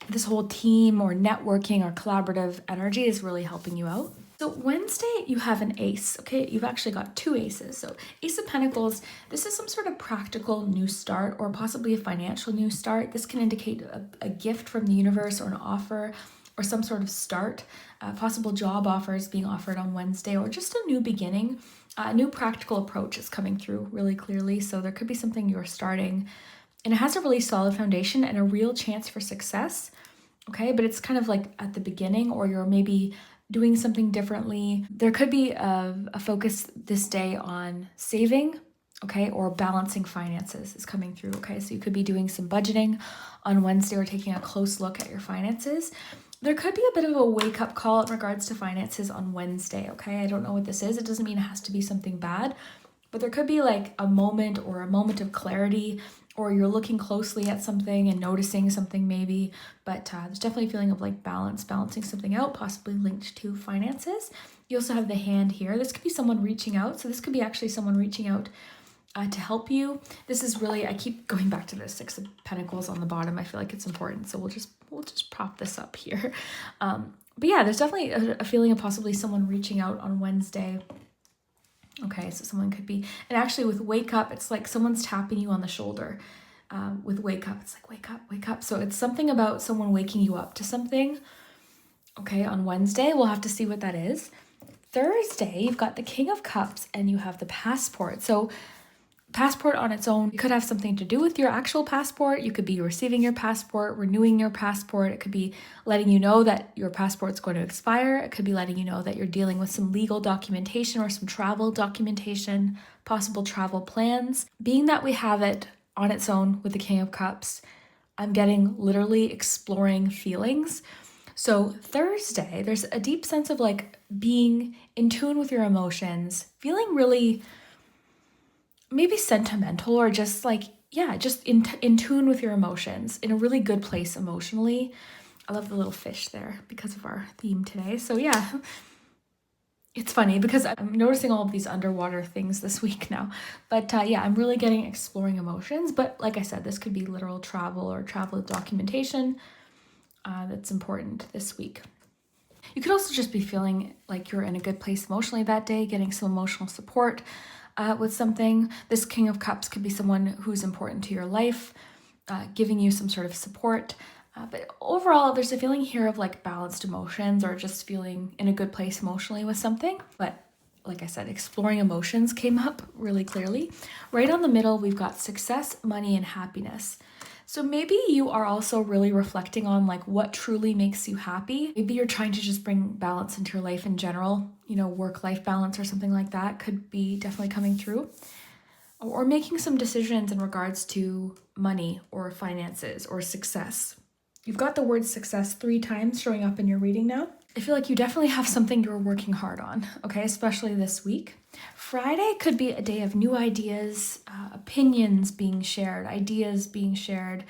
this whole team or networking or collaborative energy is really helping you out. So Wednesday, you have an ace, okay? You've actually got two aces. So Ace of Pentacles, this is some sort of practical new start or possibly a financial new start. This can indicate a gift from the universe or an offer or some sort of start, possible job offers being offered on Wednesday, or just a new beginning. A new practical approach is coming through really clearly. So there could be something you're starting, and it has a really solid foundation and a real chance for success, okay? But it's kind of like at the beginning, or you're maybe doing something differently. There could be a focus this day on saving, okay? Or balancing finances is coming through, okay? So you could be doing some budgeting on Wednesday or taking a close look at your finances. There could be a bit of a wake-up call in regards to finances on Wednesday, okay? I don't know what this is. It doesn't mean it has to be something bad, but there could be like a moment of clarity, or you're looking closely at something and noticing something maybe, but there's definitely a feeling of like balancing something out, possibly linked to finances. You also have the hand here. This could be someone reaching out. So this could be actually someone reaching out to help you. This is really, I keep going back to the Six of Pentacles on the bottom. I feel like it's important. So we'll just prop this up here. But yeah, there's definitely a feeling of possibly someone reaching out on Wednesday. Okay, so someone could be, and actually with wake up, it's like someone's tapping you on the shoulder. With wake up, it's like wake up, wake up. So it's something about someone waking you up to something. Okay, on Wednesday, we'll have to see what that is. Thursday, you've got the King of Cups and you have the passport. So passport on its own, it could have something to do with your actual passport. You could be receiving your passport, renewing your passport. It could be letting you know that your passport's going to expire. It could be letting you know that you're dealing with some legal documentation or some travel documentation, possible travel plans. Being that we have it on its own with the King of Cups, I'm getting literally exploring feelings. So Thursday, there's a deep sense of like being in tune with your emotions, feeling really maybe sentimental, or just like, yeah, just in tune with your emotions, in a really good place emotionally. I love the little fish there because of our theme today. So yeah, it's funny because I'm noticing all of these underwater things this week now. But yeah, I'm really getting exploring emotions. But like I said, this could be literal travel or travel documentation that's important this week. You could also just be feeling like you're in a good place emotionally that day, getting some emotional support with something. This King of Cups could be someone who's important to your life, giving you some sort of support. But overall, there's a feeling here of like balanced emotions, or just feeling in a good place emotionally with something. But like I said, exploring emotions came up really clearly. Right on the middle, we've got success, money, and happiness. So maybe you are also really reflecting on like what truly makes you happy. Maybe you're trying to just bring balance into your life in general, work-life balance or something like that could be definitely coming through. Or making some decisions in regards to money or finances or success. You've got the word success 3 times showing up in your reading now. I feel like you definitely have something you're working hard on, okay, especially this week. Friday could be a day of new ideas, opinions being shared, ideas being shared,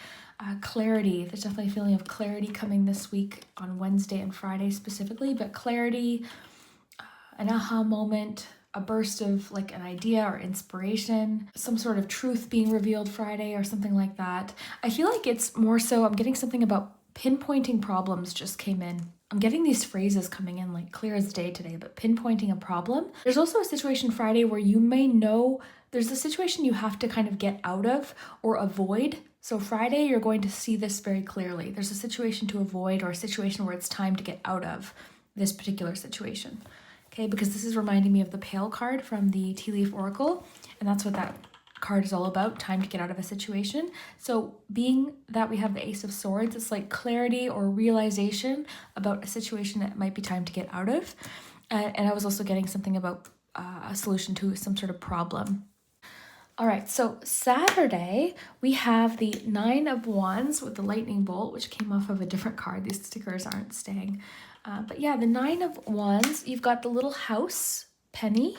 clarity. There's definitely a feeling of clarity coming this week on Wednesday and Friday specifically, but clarity, an aha moment, a burst of like an idea or inspiration, some sort of truth being revealed Friday or something like that. I feel like it's more so, I'm getting something about pinpointing problems just came in. I'm getting these phrases coming in like clear as day today, but pinpointing a problem. There's also a situation Friday where you may know there's a situation you have to kind of get out of or avoid. So Friday, you're going to see this very clearly. There's a situation to avoid, or a situation where it's time to get out of this particular situation. Okay, because this is reminding me of the Pale card from the Tea Leaf Oracle, and that's what that card is all about, time to get out of a situation. So being that we have the Ace of Swords, it's like clarity or realization about a situation that might be time to get out of. And I was also getting something about a solution to some sort of problem. All right, so Saturday, we have the 9 of Wands with the lightning bolt, which came off of a different card. These stickers aren't staying. But yeah, the 9 of Wands, you've got the little house, penny.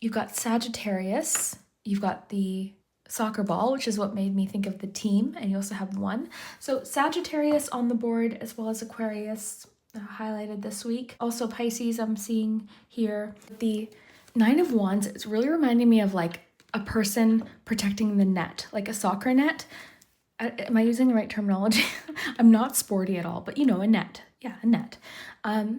You've got Sagittarius. You've got the soccer ball, which is what made me think of the team. And you also have 1. So Sagittarius on the board, as well as Aquarius highlighted this week. Also Pisces I'm seeing here. The 9 of Wands, it's really reminding me of like a person protecting the net, like a soccer net. Am I using the right terminology? I'm not sporty at all, but a net. Yeah, a net.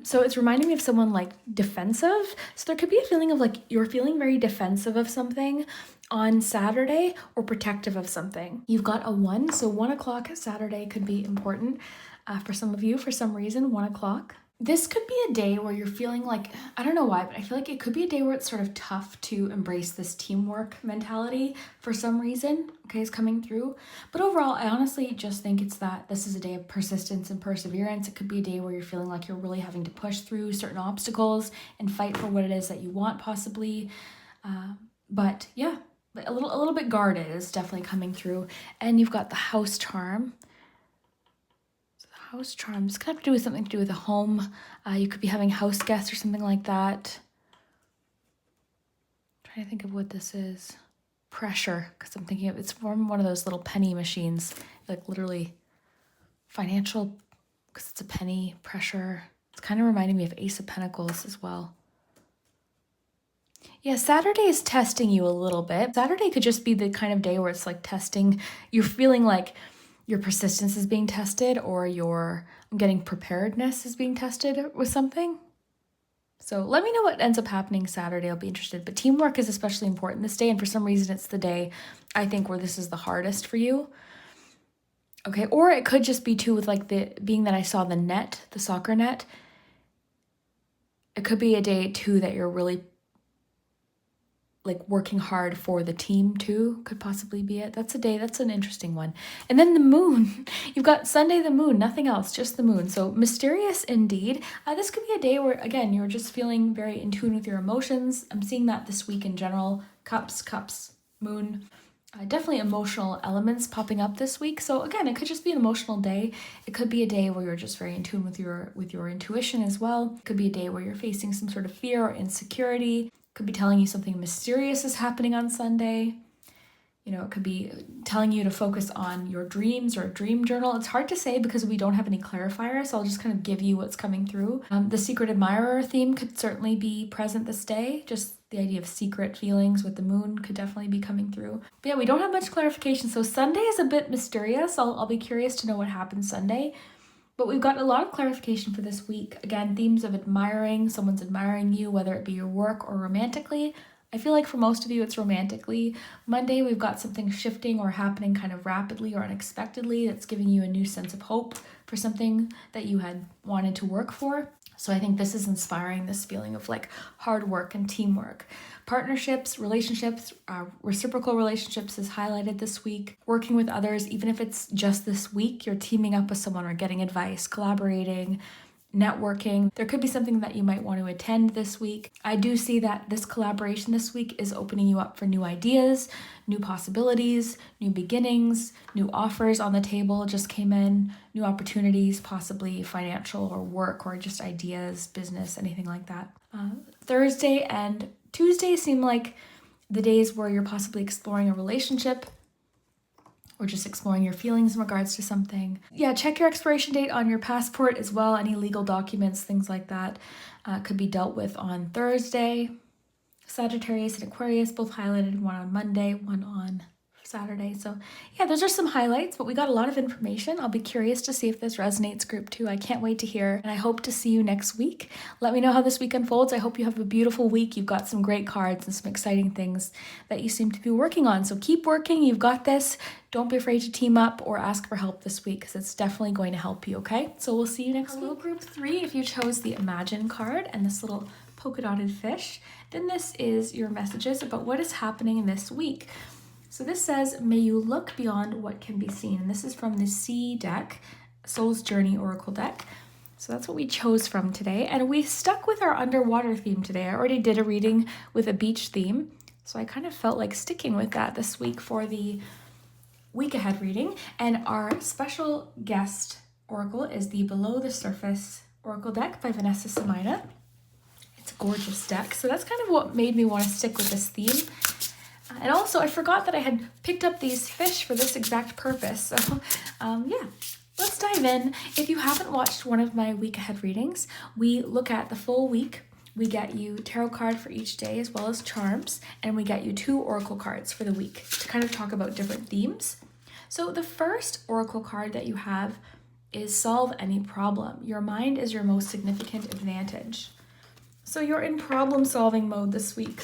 So it's reminding me of someone like defensive. So there could be a feeling of like you're feeling very defensive of something on Saturday, or protective of something. You've got a 1, so 1 o'clock Saturday could be important for some of you for some reason, 1 o'clock. This could be a day where you're feeling like, I don't know why, but I feel like it could be a day where it's sort of tough to embrace this teamwork mentality for some reason, okay, is coming through. But overall, I honestly just think it's that this is a day of persistence and perseverance. It could be a day where you're feeling like you're really having to push through certain obstacles and fight for what it is that you want possibly. But yeah, but a little bit guarded is definitely coming through. And you've got the house charm. So the house charm is kind of to do with something to do with a home. You could be having house guests or something like that. I'm trying to think of what this is. Pressure, because I'm thinking of it's from one of those little penny machines, like literally financial, because it's a penny. Pressure. It's kind of reminding me of Ace of Pentacles as well. Yeah, Saturday is testing you a little bit. Saturday could just be the kind of day where it's like testing. You're feeling like your persistence is being tested, or your getting preparedness is being tested with something. So let me know what ends up happening Saturday. I'll be interested. But teamwork is especially important this day. And for some reason, it's the day I think where this is the hardest for you. Okay. Or it could just be too with like being that I saw the net, the soccer net. It could be a day too that you're really like working hard for the team too, could possibly be it. That's a day, that's an interesting one. And then the moon, you've got Sunday, the moon, nothing else, just the moon. So mysterious indeed. This could be a day where, again, you're just feeling very in tune with your emotions. I'm seeing that this week in general. Cups, moon. Definitely emotional elements popping up this week. So again, it could just be an emotional day. It could be a day where you're just very in tune with your intuition as well. It could be a day where you're facing some sort of fear or insecurity. Could be telling you something mysterious is happening on Sunday. You know, it could be telling you to focus on your dreams or a dream journal. It's hard to say because we don't have any clarifiers, so I'll just kind of give you what's coming through. The secret admirer theme could certainly be present this day. Just the idea of secret feelings with the moon could definitely be coming through. But yeah, we don't have much clarification, so Sunday is a bit mysterious. I'll be curious to know what happens Sunday. But we've got a lot of clarification for this week. Again, themes of admiring, someone's admiring you, whether it be your work or romantically. I feel like for most of you, it's romantically. Monday, we've got something shifting or happening kind of rapidly or unexpectedly that's giving you a new sense of hope for something that you had wanted to work for. So I think this is inspiring, this feeling of like hard work and teamwork. Partnerships, relationships, reciprocal relationships is highlighted this week. Working with others, even if it's just this week, you're teaming up with someone or getting advice, collaborating, networking. There could be something that you might want to attend this week. I do see that this collaboration this week is opening you up for new ideas, new possibilities, new beginnings, new offers on the table just came in, new opportunities, possibly financial or work or just ideas, business, anything like that. Thursday and Tuesday seem like the days where you're possibly exploring a relationship or just exploring your feelings in regards to something. Yeah, check your expiration date on your passport as well. Any legal documents, things like that could be dealt with on Thursday. Sagittarius and Aquarius both highlighted, one on Monday, one on Saturday. So yeah, those are some highlights, but we got a lot of information. I'll be curious to see if this resonates group 2. I can't wait to hear, and I hope to see you next week. Let me know how this week unfolds. I hope you have a beautiful week. You've got some great cards and some exciting things that you seem to be working on. So keep working. You've got this. Don't be afraid to team up or ask for help this week because it's definitely going to help you, okay? So we'll see you next week. Group 3, if you chose the Imagine card and this little polka dotted fish, then this is your messages about what is happening this week. So this says, may you look beyond what can be seen. And this is from the C deck, Soul's Journey Oracle deck. So that's what we chose from today. And we stuck with our underwater theme today. I already did a reading with a beach theme. So I kind of felt like sticking with that this week for the week ahead reading. And our special guest oracle is the Below the Surface Oracle deck by Vanessa Somuayina. It's a gorgeous deck. So that's kind of what made me want to stick with this theme. And also, I forgot that I had picked up these fish for this exact purpose. So, yeah, let's dive in. If you haven't watched one of my week ahead readings, we look at the full week. We get you tarot card for each day as well as charms, and we get you 2 oracle cards for the week to kind of talk about different themes. So the first oracle card that you have is Solve Any Problem. Your mind is your most significant advantage. So you're in problem solving mode this week.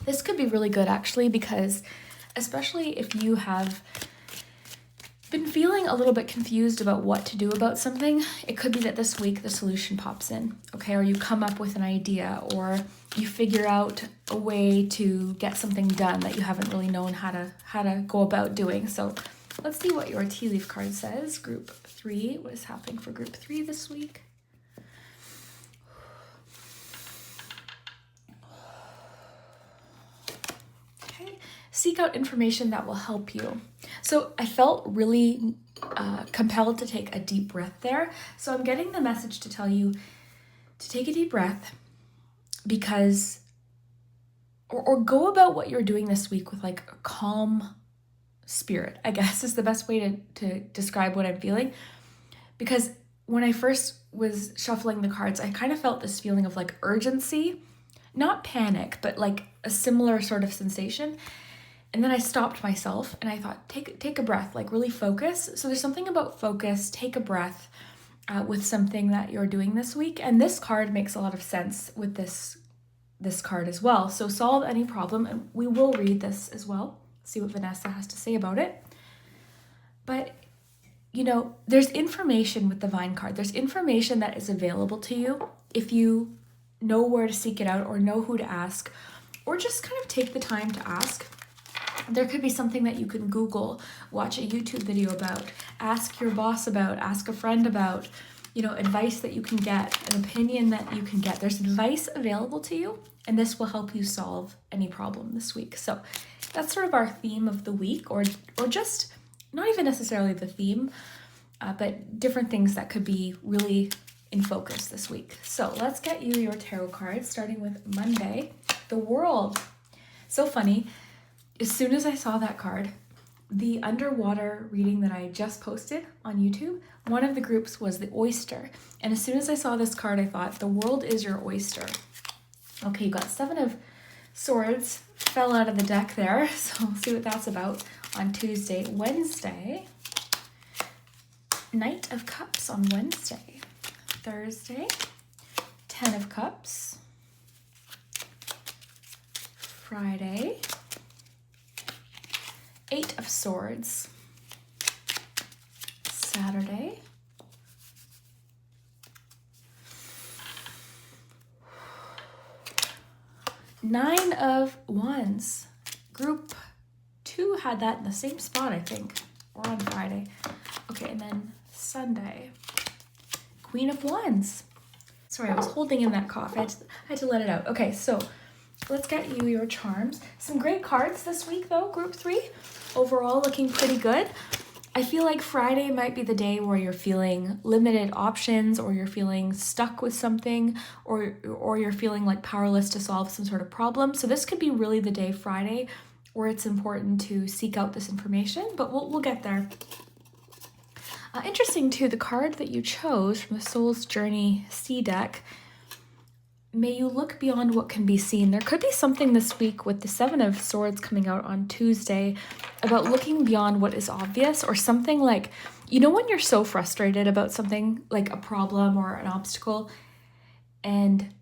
This could be really good actually, because especially if you have been feeling a little bit confused about what to do about something, it could be that this week the solution pops in, okay? Or you come up with an idea, or you figure out a way to get something done that you haven't really known how to go about doing. So let's see what your tea leaf card says. Group 3, what is happening for group 3 this week? seek out information that will help you. So I felt really compelled to take a deep breath there. So I'm getting the message to tell you to take a deep breath, because or go about what you're doing this week with like a calm spirit, I guess is the best way to describe what I'm feeling. Because when I first was shuffling the cards, I kind of felt this feeling of like urgency, not panic, but like a similar sort of sensation. And then I stopped myself and I thought, take a breath, like really focus. So there's something about focus, take a breath with something that you're doing this week. And this card makes a lot of sense with this card as well. So solve any problem, and we will read this as well, see what Vanessa has to say about it. But you know, there's information with the Vine card. There's information that is available to you if you know where to seek it out or know who to ask, or just kind of take the time to ask. There could be something that you can Google, watch a YouTube video about, ask your boss about, ask a friend about, you know, advice that you can get, an opinion that you can get. There's advice available to you, and this will help you solve any problem this week. So that's sort of our theme of the week, or just not even necessarily the theme, but different things that could be really in focus this week. So let's get you your tarot cards, starting with Monday, the World. So funny. As soon as I saw that card, the underwater reading that I just posted on YouTube, one of the groups was the oyster. And as soon as I saw this card, I thought, the world is your oyster. Okay, you got 7 of Swords, fell out of the deck there. So we'll see what that's about on Tuesday. Wednesday, Knight of Cups on Wednesday. Thursday, 10 of Cups. Friday, 8 of Swords. Saturday, Nine of Wands. Group 2 had that in the same spot, I think, or on Friday. Okay, and then Sunday, Queen of Wands. Sorry, I was holding in that cough. I had to let it out. Okay, so let's get you your charms. Some great cards this week, though, Group 3. Overall, looking pretty good. I feel like Friday might be the day where you're feeling limited options, or you're feeling stuck with something, or you're feeling like powerless to solve some sort of problem. So this could be really the day, Friday, where it's important to seek out this information, but we'll get there. Interesting too, the card that you chose from the Soul's Journey C deck, may you look beyond what can be seen. There could be something this week with the 7 of Swords coming out on Tuesday about looking beyond what is obvious, or something like, you know, when you're so frustrated about something like a problem or an obstacle, and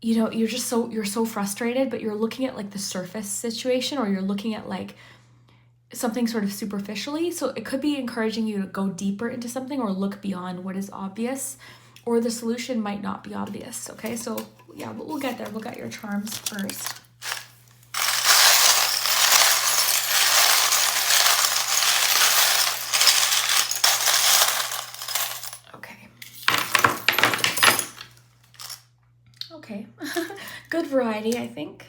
you know, you're so frustrated, but you're looking at like the surface situation, or you're looking at like something sort of superficially. So it could be encouraging you to go deeper into something or look beyond what is obvious, or the solution might not be obvious. Okay, so yeah, we'll get there. Look at your charms first. Okay. Good variety, I think.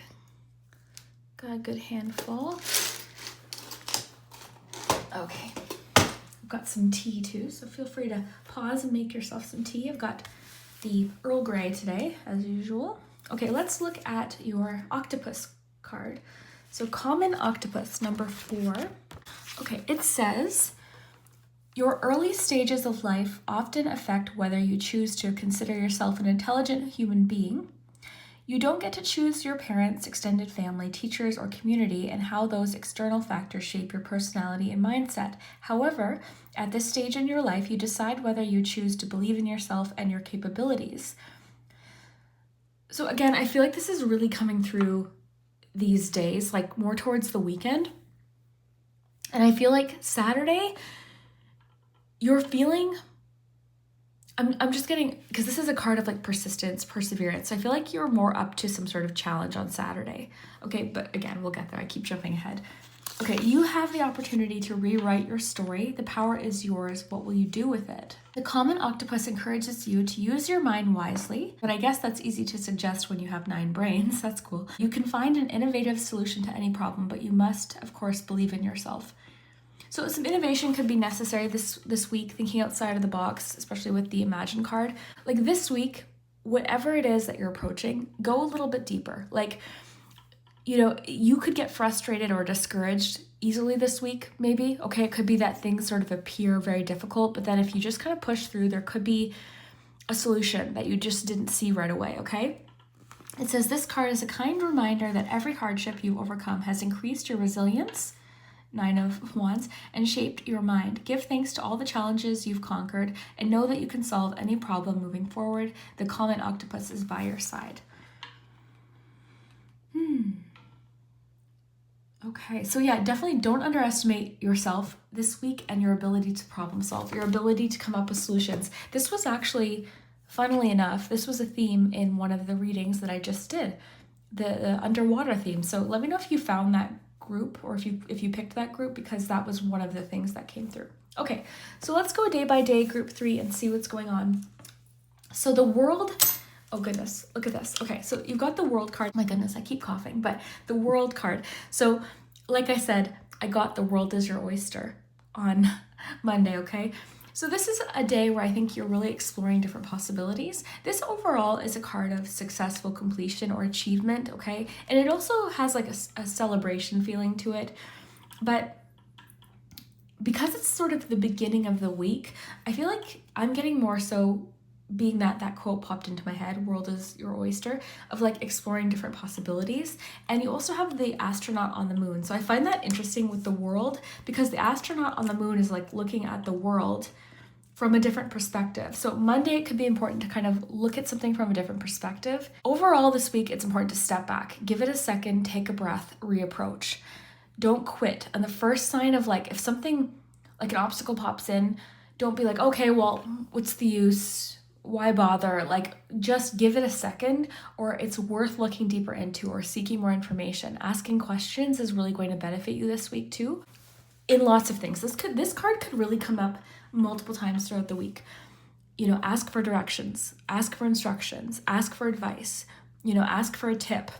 Got a good handful. Okay. I've got some tea too, so feel free to pause and make yourself some tea. I've got the Earl Grey today, as usual. Okay, let's look at your octopus card. So common octopus, number 4. Okay, it says, your early stages of life often affect whether you choose to consider yourself an intelligent human being. You don't get to choose your parents, extended family, teachers, or community, and how those external factors shape your personality and mindset. However, at this stage in your life, you decide whether you choose to believe in yourself and your capabilities. So again, I feel like this is really coming through these days, like more towards the weekend. And I feel like Saturday, you're feeling, I'm just getting, because this is a card of like persistence, perseverance. So I feel like you're more up to some sort of challenge on Saturday. Okay, but again, we'll get there. I keep jumping ahead. Okay, you have the opportunity to rewrite your story. The power is yours. What will you do with it? The common octopus encourages you to use your mind wisely, but I guess that's easy to suggest when you have 9 brains. That's cool. You can find an innovative solution to any problem, but you must, of course, believe in yourself. So some innovation could be necessary this week, thinking outside of the box, especially with the Imagine card. Like this week, whatever it is that you're approaching, go a little bit deeper. Like, you know, you could get frustrated or discouraged easily this week, maybe. Okay, it could be that things sort of appear very difficult, but then if you just kind of push through, there could be a solution that you just didn't see right away, okay? It says this card is a kind reminder that every hardship you've overcome has increased your resilience, 9 of Wands, and shaped your mind. Give thanks to all the challenges you've conquered and know that you can solve any problem moving forward. The common octopus is by your side. Okay, so yeah, definitely don't underestimate yourself this week and your ability to problem solve, your ability to come up with solutions. This was actually, funnily enough, this was a theme in one of the readings that I just did, the underwater theme. So let me know if you found that group or if you picked that group, because that was one of the things that came through. Okay, so let's go day by day, group 3, and see what's going on. So the world, oh goodness, look at this. Okay, so you've got the world card. My goodness, I keep coughing, but the world card. So like I said, I got the world is your oyster on Monday, okay? So this is a day where I think you're really exploring different possibilities. This overall is a card of successful completion or achievement, okay? And it also has like a celebration feeling to it. But because it's sort of the beginning of the week, I feel like I'm getting more so, being that quote popped into my head, world is your oyster, of like exploring different possibilities. And you also have the astronaut on the moon. So I find that interesting with the world, because the astronaut on the moon is like looking at the world from a different perspective. So Monday, it could be important to kind of look at something from a different perspective. Overall this week, it's important to step back, give it a second, take a breath, reapproach. Don't quit. And the first sign of like, if something like an obstacle pops in, don't be like, okay, well, what's the use? Why bother? Like, just give it a second, or it's worth looking deeper into or seeking more information. Asking questions is really going to benefit you this week too, in lots of things. This card could really come up multiple times throughout the week. You know, ask for directions, ask for instructions, ask for advice, you know, ask for a tip.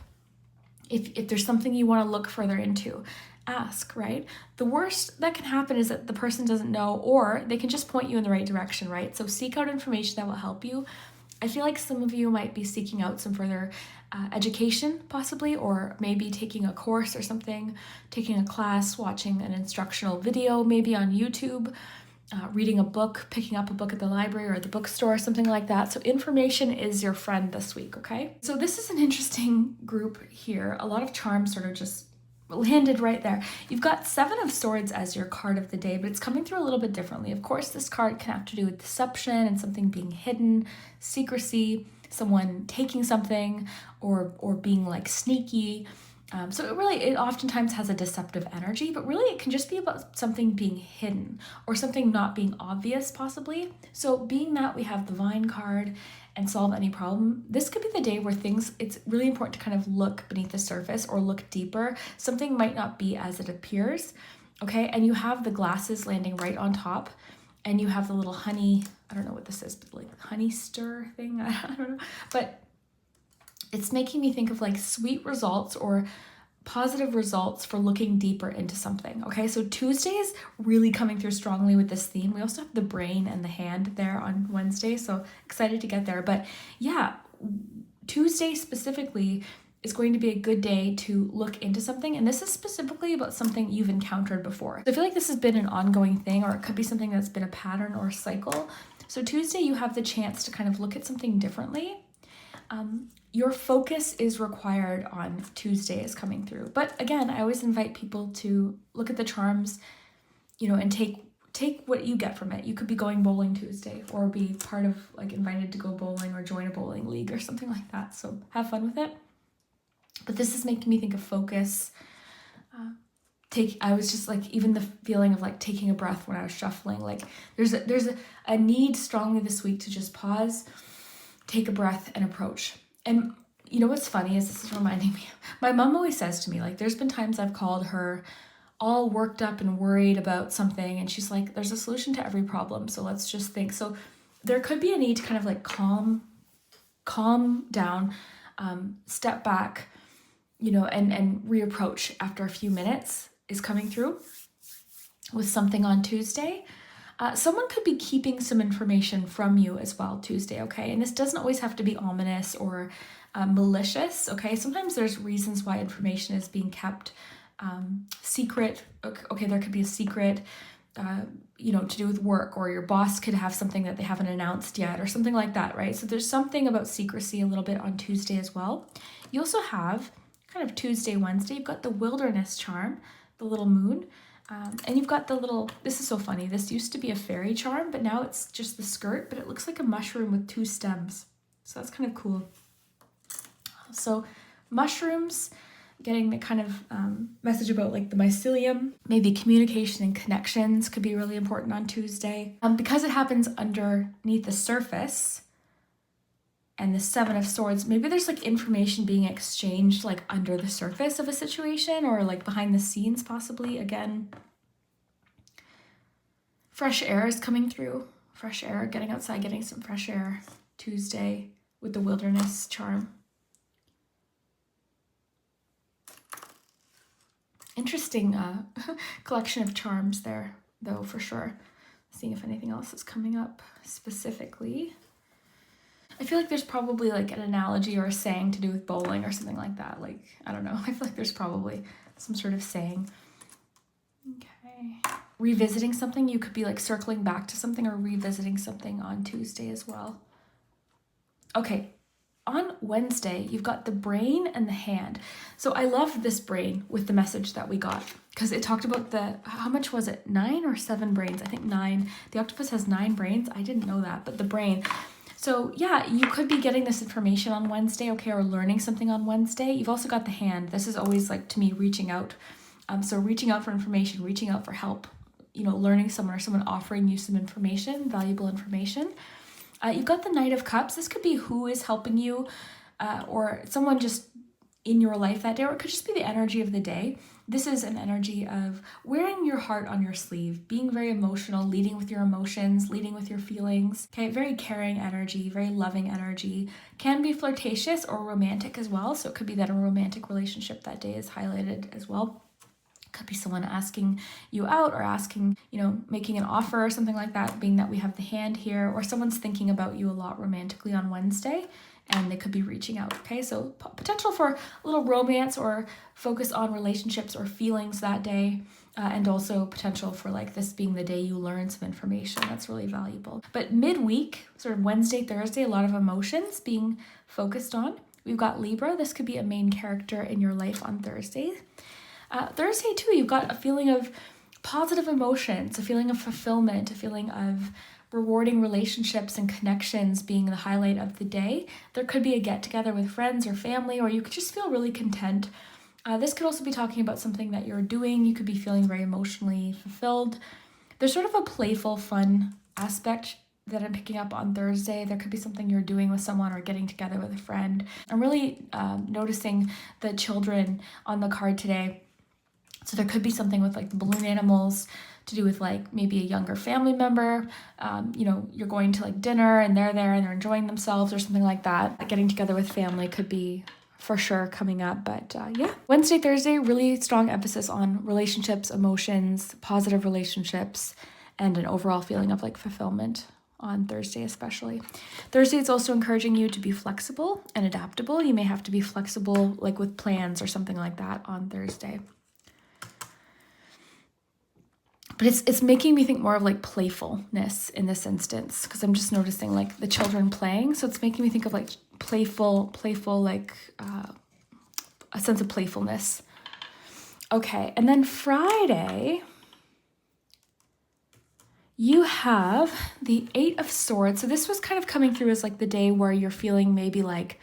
If there's something you want to look further into, ask, right? The worst that can happen is that the person doesn't know, or they can just point you in the right direction, right? So seek out information that will help you. I feel like some of you might be seeking out some further education possibly, or maybe taking a course or something, taking a class, watching an instructional video maybe on YouTube, reading a book, picking up a book at the library or at the bookstore, something like that. So information is your friend this week, okay? So this is an interesting group here. A lot of charms sort of just landed right there. You've got 7 of Swords as your card of the day, but it's coming through a little bit differently. Of course, this card can have to do with deception and something being hidden, secrecy, someone taking something, or being like sneaky. So it oftentimes has a deceptive energy, but really it can just be about something being hidden or something not being obvious possibly. So being that we have the Vine card and solve any problem, this could be the day where it's really important to kind of look beneath the surface or look deeper. Something might not be as it appears, okay? And you have the glasses landing right on top, and you have the little honey, I don't know what this is, but like honey stir thing, I don't know. But it's making me think of like sweet results or positive results for looking deeper into something, okay? So Tuesday is really coming through strongly with this theme. We also have the brain and the hand there on Wednesday, so excited to get there. But yeah, Tuesday specifically is going to be a good day to look into something, and this is specifically about something you've encountered before. So I feel like this has been an ongoing thing, or it could be something that's been a pattern or a cycle. So Tuesday, you have the chance to kind of look at something differently. Your focus is required on Tuesdays coming through. But again, I always invite people to look at the charms, you know, and take what you get from it. You could be going bowling Tuesday, or be part of like invited to go bowling or join a bowling league or something like that. So have fun with it. But this is making me think of focus. I was just like, even the feeling of like taking a breath when I was shuffling, like there's a need strongly this week to just pause, take a breath, and approach. And you know what's funny is, this is reminding me, my mom always says to me, like, there's been times I've called her all worked up and worried about something, and she's like, there's a solution to every problem, so let's just think. So there could be a need to kind of like calm down, step back, and reapproach after a few minutes is coming through with something on Tuesday. Someone could be keeping some information from you as well Tuesday, okay? And this doesn't always have to be ominous or malicious, okay? Sometimes there's reasons why information is being kept secret. Okay, there could be a secret, to do with work, or your boss could have something that they haven't announced yet or something like that, right? So there's something about secrecy a little bit on Tuesday as well. You also have kind of Tuesday, Wednesday, you've got the wilderness charm, the little moon, and you've got the little, this is so funny, this used to be a fairy charm, but now it's just the skirt, but it looks like a mushroom with 2 stems. So that's kind of cool. So mushrooms, getting the kind of message about like the mycelium, maybe communication and connections could be really important on Tuesday. Because it happens underneath the surface and the 7 of Swords, maybe there's like information being exchanged like under the surface of a situation or like behind the scenes possibly. Again, fresh air is coming through. Fresh air, getting outside, getting some fresh air Tuesday with the wilderness charm. Interesting collection of charms there, though, for sure. Seeing if anything else is coming up specifically. I feel like there's probably like an analogy or a saying to do with bowling or something like that. Like, I don't know. I feel like there's probably some sort of saying. Okay. Revisiting something. You could be like circling back to something or revisiting something on Tuesday as well. Okay. On Wednesday, you've got the brain and the hand. So I love this brain with the message that we got because it talked about how much was it? 9 or 7 brains? I think 9. The octopus has 9 brains. I didn't know that, but the brain. So yeah, you could be getting this information on Wednesday, okay, or learning something on Wednesday. You've also got the hand. This is always like, to me, reaching out. So reaching out for information, reaching out for help, learning someone or someone offering you some information, valuable information. You've got the Knight of Cups. This could be who is helping you or someone just in your life that day, or it could just be the energy of the day. This is an energy of wearing your heart on your sleeve, being very emotional, leading with your emotions, leading with your feelings. Okay, very caring energy, very loving energy. Can be flirtatious or romantic as well. So it could be that a romantic relationship that day is highlighted as well. Could be someone asking you out or asking, making an offer or something like that, being that we have the hand here, or someone's thinking about you a lot romantically on Wednesday and they could be reaching out. Okay, so potential for a little romance or focus on relationships or feelings that day, and also potential for like this being the day you learn some information. That's really valuable. But midweek, sort of Wednesday, Thursday, a lot of emotions being focused on. We've got Libra. This could be a main character in your life on Thursday. Thursday too, you've got a feeling of positive emotions, a feeling of fulfillment, a feeling of rewarding relationships and connections being the highlight of the day. There could be a get together with friends or family, or you could just feel really content. This could also be talking about something that you're doing. You could be feeling very emotionally fulfilled. There's sort of a playful, fun aspect that I'm picking up on Thursday. There could be something you're doing with someone or getting together with a friend. I'm really noticing the children on the card today. So there could be something with like the balloon animals to do with like maybe a younger family member. You're going to like dinner and they're there and they're enjoying themselves or something like that. Getting together with family could be for sure coming up. But yeah, Wednesday, Thursday, really strong emphasis on relationships, emotions, positive relationships, and an overall feeling of like fulfillment on Thursday especially. Thursday, it's also encouraging you to be flexible and adaptable. You may have to be flexible like with plans or something like that on Thursday. But it's making me think more of like playfulness in this instance, because I'm just noticing like the children playing. So it's making me think of like playful, like a sense of playfulness. Okay, and then Friday, you have the 8 of Swords. So this was kind of coming through as like the day where you're feeling maybe like,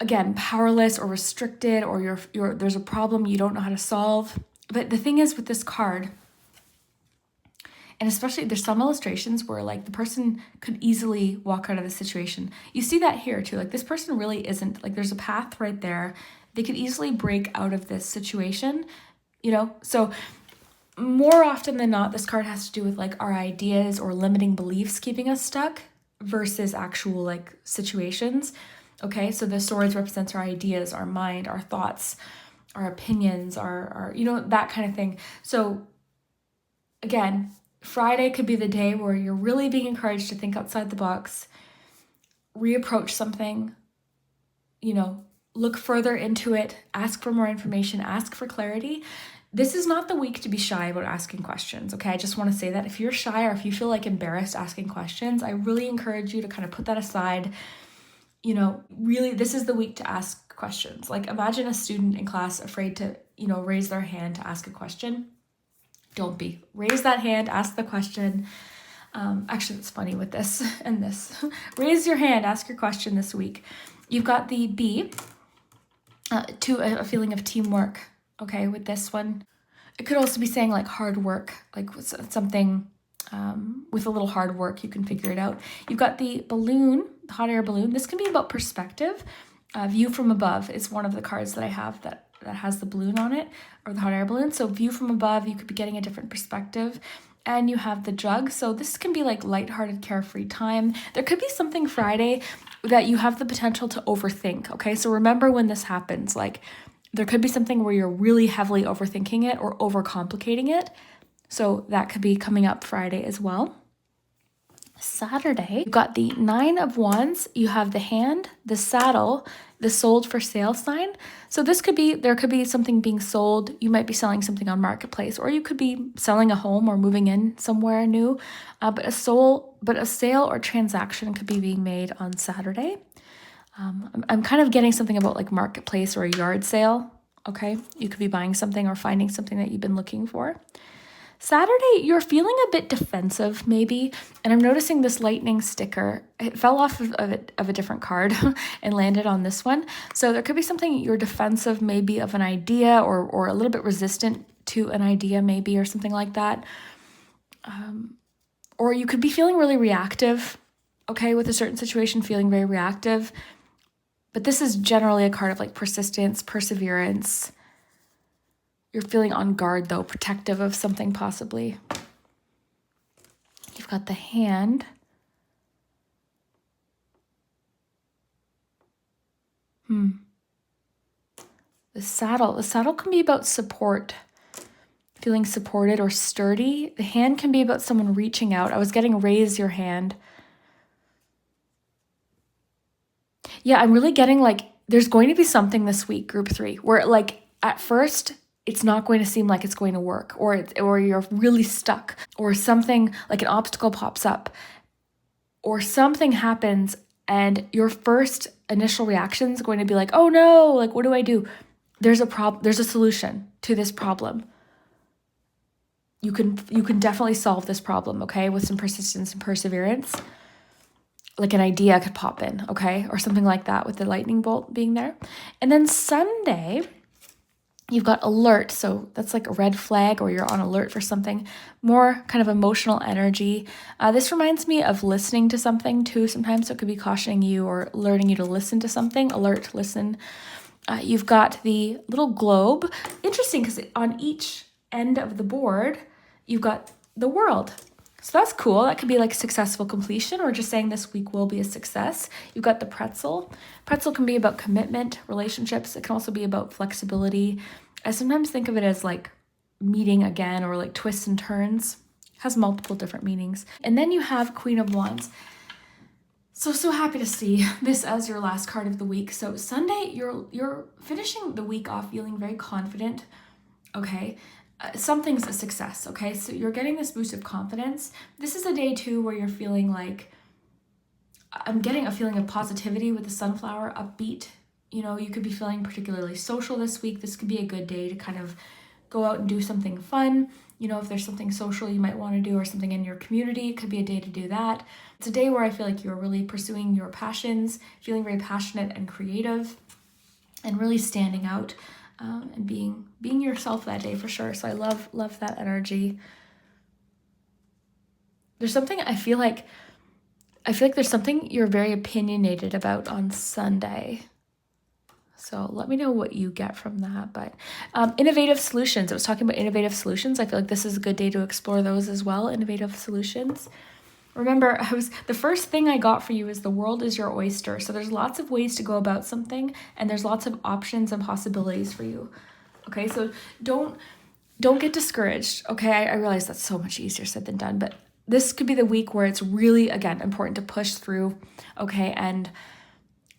again, powerless or restricted, or there's a problem you don't know how to solve. But the thing is with this card, and especially there's some illustrations where like the person could easily walk out of the situation. You see that here too. Like this person really isn't, like there's a path right there. They could easily break out of this situation So more often than not, this card has to do with like our ideas or limiting beliefs keeping us stuck versus actual like situations. Okay, so the swords represents our ideas, our mind, our thoughts, our opinions, our that kind of thing. So again, Friday could be the day where you're really being encouraged to think outside the box, reapproach something, look further into it, ask for more information, ask for clarity. This is not the week to be shy about asking questions, okay? I just want to say that if you're shy or if you feel like embarrassed asking questions, I really encourage you to kind of put that aside. Really, this is the week to ask questions. Like, imagine a student in class afraid to, raise their hand to ask a question. Don't be. Raise that hand, ask the question. Actually, it's funny with this and this. Raise your hand, ask your question this week. You've got the B, to a feeling of teamwork, okay, with this one. It could also be saying like hard work, like something with a little hard work, you can figure it out. You've got the balloon, the hot air balloon. This can be about perspective. View from above is one of the cards that I have that has the balloon on it, or the hot air balloon. So view from above, you could be getting a different perspective. And you have the jug. So this can be like lighthearted, carefree time. There could be something Friday that you have the potential to overthink, okay? So remember when this happens, like there could be something where you're really heavily overthinking it or overcomplicating it. So that could be coming up Friday as well. Saturday, you've got the 9 of Wands, you have the hand, the saddle, the sold for sale sign. So there could be something being sold. You might be selling something on Marketplace, or you could be selling a home or moving in somewhere new. But a sale or transaction could be being made on Saturday. I'm kind of getting something about like Marketplace or a yard sale. Okay, you could be buying something or finding something that you've been looking for. Saturday, you're feeling a bit defensive maybe, and I'm noticing this lightning sticker. It fell off of a different card and landed on this one. So there could be something you're defensive maybe of an idea or a little bit resistant to an idea maybe or something like that. Or you could be feeling really reactive, okay, with a certain situation, feeling very reactive. But this is generally a card of like persistence, perseverance. You're feeling on guard, though, protective of something possibly. You've got the hand. The saddle. The saddle can be about support, feeling supported or sturdy. The hand can be about someone reaching out. I was getting raise your hand. Yeah, I'm really getting like there's going to be something this week, group 3, where like at first it's not going to seem like it's going to work, or you're really stuck, or something like an obstacle pops up, or something happens and your first initial reaction is going to be like, oh no, like what do I do? There's a solution to this problem. You can definitely solve this problem, okay, with some persistence and perseverance. Like an idea could pop in, okay, or something like that with the lightning bolt being there. And then Sunday, you've got alert, so that's like a red flag or you're on alert for something, more kind of emotional energy. This reminds me of listening to something too sometimes, so it could be cautioning you or alerting you to listen to something, alert, listen. You've got the little globe. Interesting because on each end of the board, you've got the world. So that's cool. That could be like successful completion or just saying this week will be a success. You've got the pretzel. Pretzel can be about commitment, relationships. It can also be about flexibility. I sometimes think of it as like meeting again or like twists and turns. It has multiple different meanings. And then you have Queen of Wands. So happy to see this as your last card of the week. So Sunday, you're finishing the week off feeling very confident, okay? Something's a success, okay? So you're getting this boost of confidence. This is a day too where you're feeling like, I'm getting a feeling of positivity with the sunflower, upbeat. You could be feeling particularly social this week. This could be a good day to kind of go out and do something fun. If there's something social you might want to do or something in your community, it could be a day to do that. It's a day where I feel like you're really pursuing your passions, feeling very passionate and creative, and really standing out. And being yourself that day for sure. So I love that energy. There's something I feel like there's something you're very opinionated about on Sunday. So let me know what you get from that. But innovative solutions. I was talking about innovative solutions. I feel like this is a good day to explore those as well. Innovative solutions. Remember, the first thing I got for you is the world is your oyster. So there's lots of ways to go about something, and there's lots of options and possibilities for you. Okay, so don't get discouraged. Okay, I realize that's so much easier said than done, but this could be the week where it's really, again, important to push through, okay, and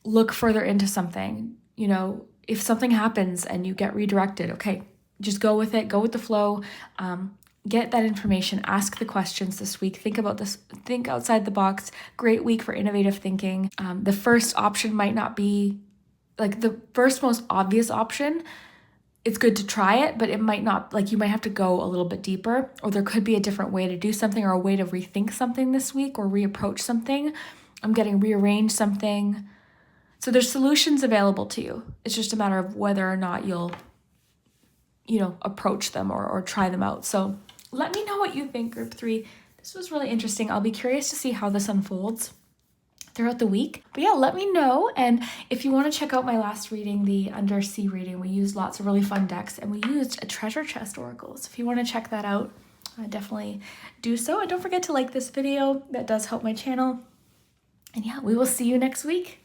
look further into something. You know, if something happens and you get redirected, okay, just go with it, go with the flow, get that information, ask the questions this week, think about this, think outside the box. Great week for innovative thinking. The first option might not be like the first most obvious option. It's good to try it, but it might not, like you might have to go a little bit deeper, or there could be a different way to do something or a way to rethink something this week or reapproach something. I'm getting rearrange something. So there's solutions available to you. It's just a matter of whether or not you'll, approach them or try them out. So let me know what you think, group 3. This was really interesting. I'll be curious to see how this unfolds throughout the week. But yeah, let me know. And if you want to check out my last reading, the Undersea reading, we used lots of really fun decks and we used a treasure chest oracle. So if you want to check that out, definitely do so. And don't forget to like this video. That does help my channel. And yeah, we will see you next week.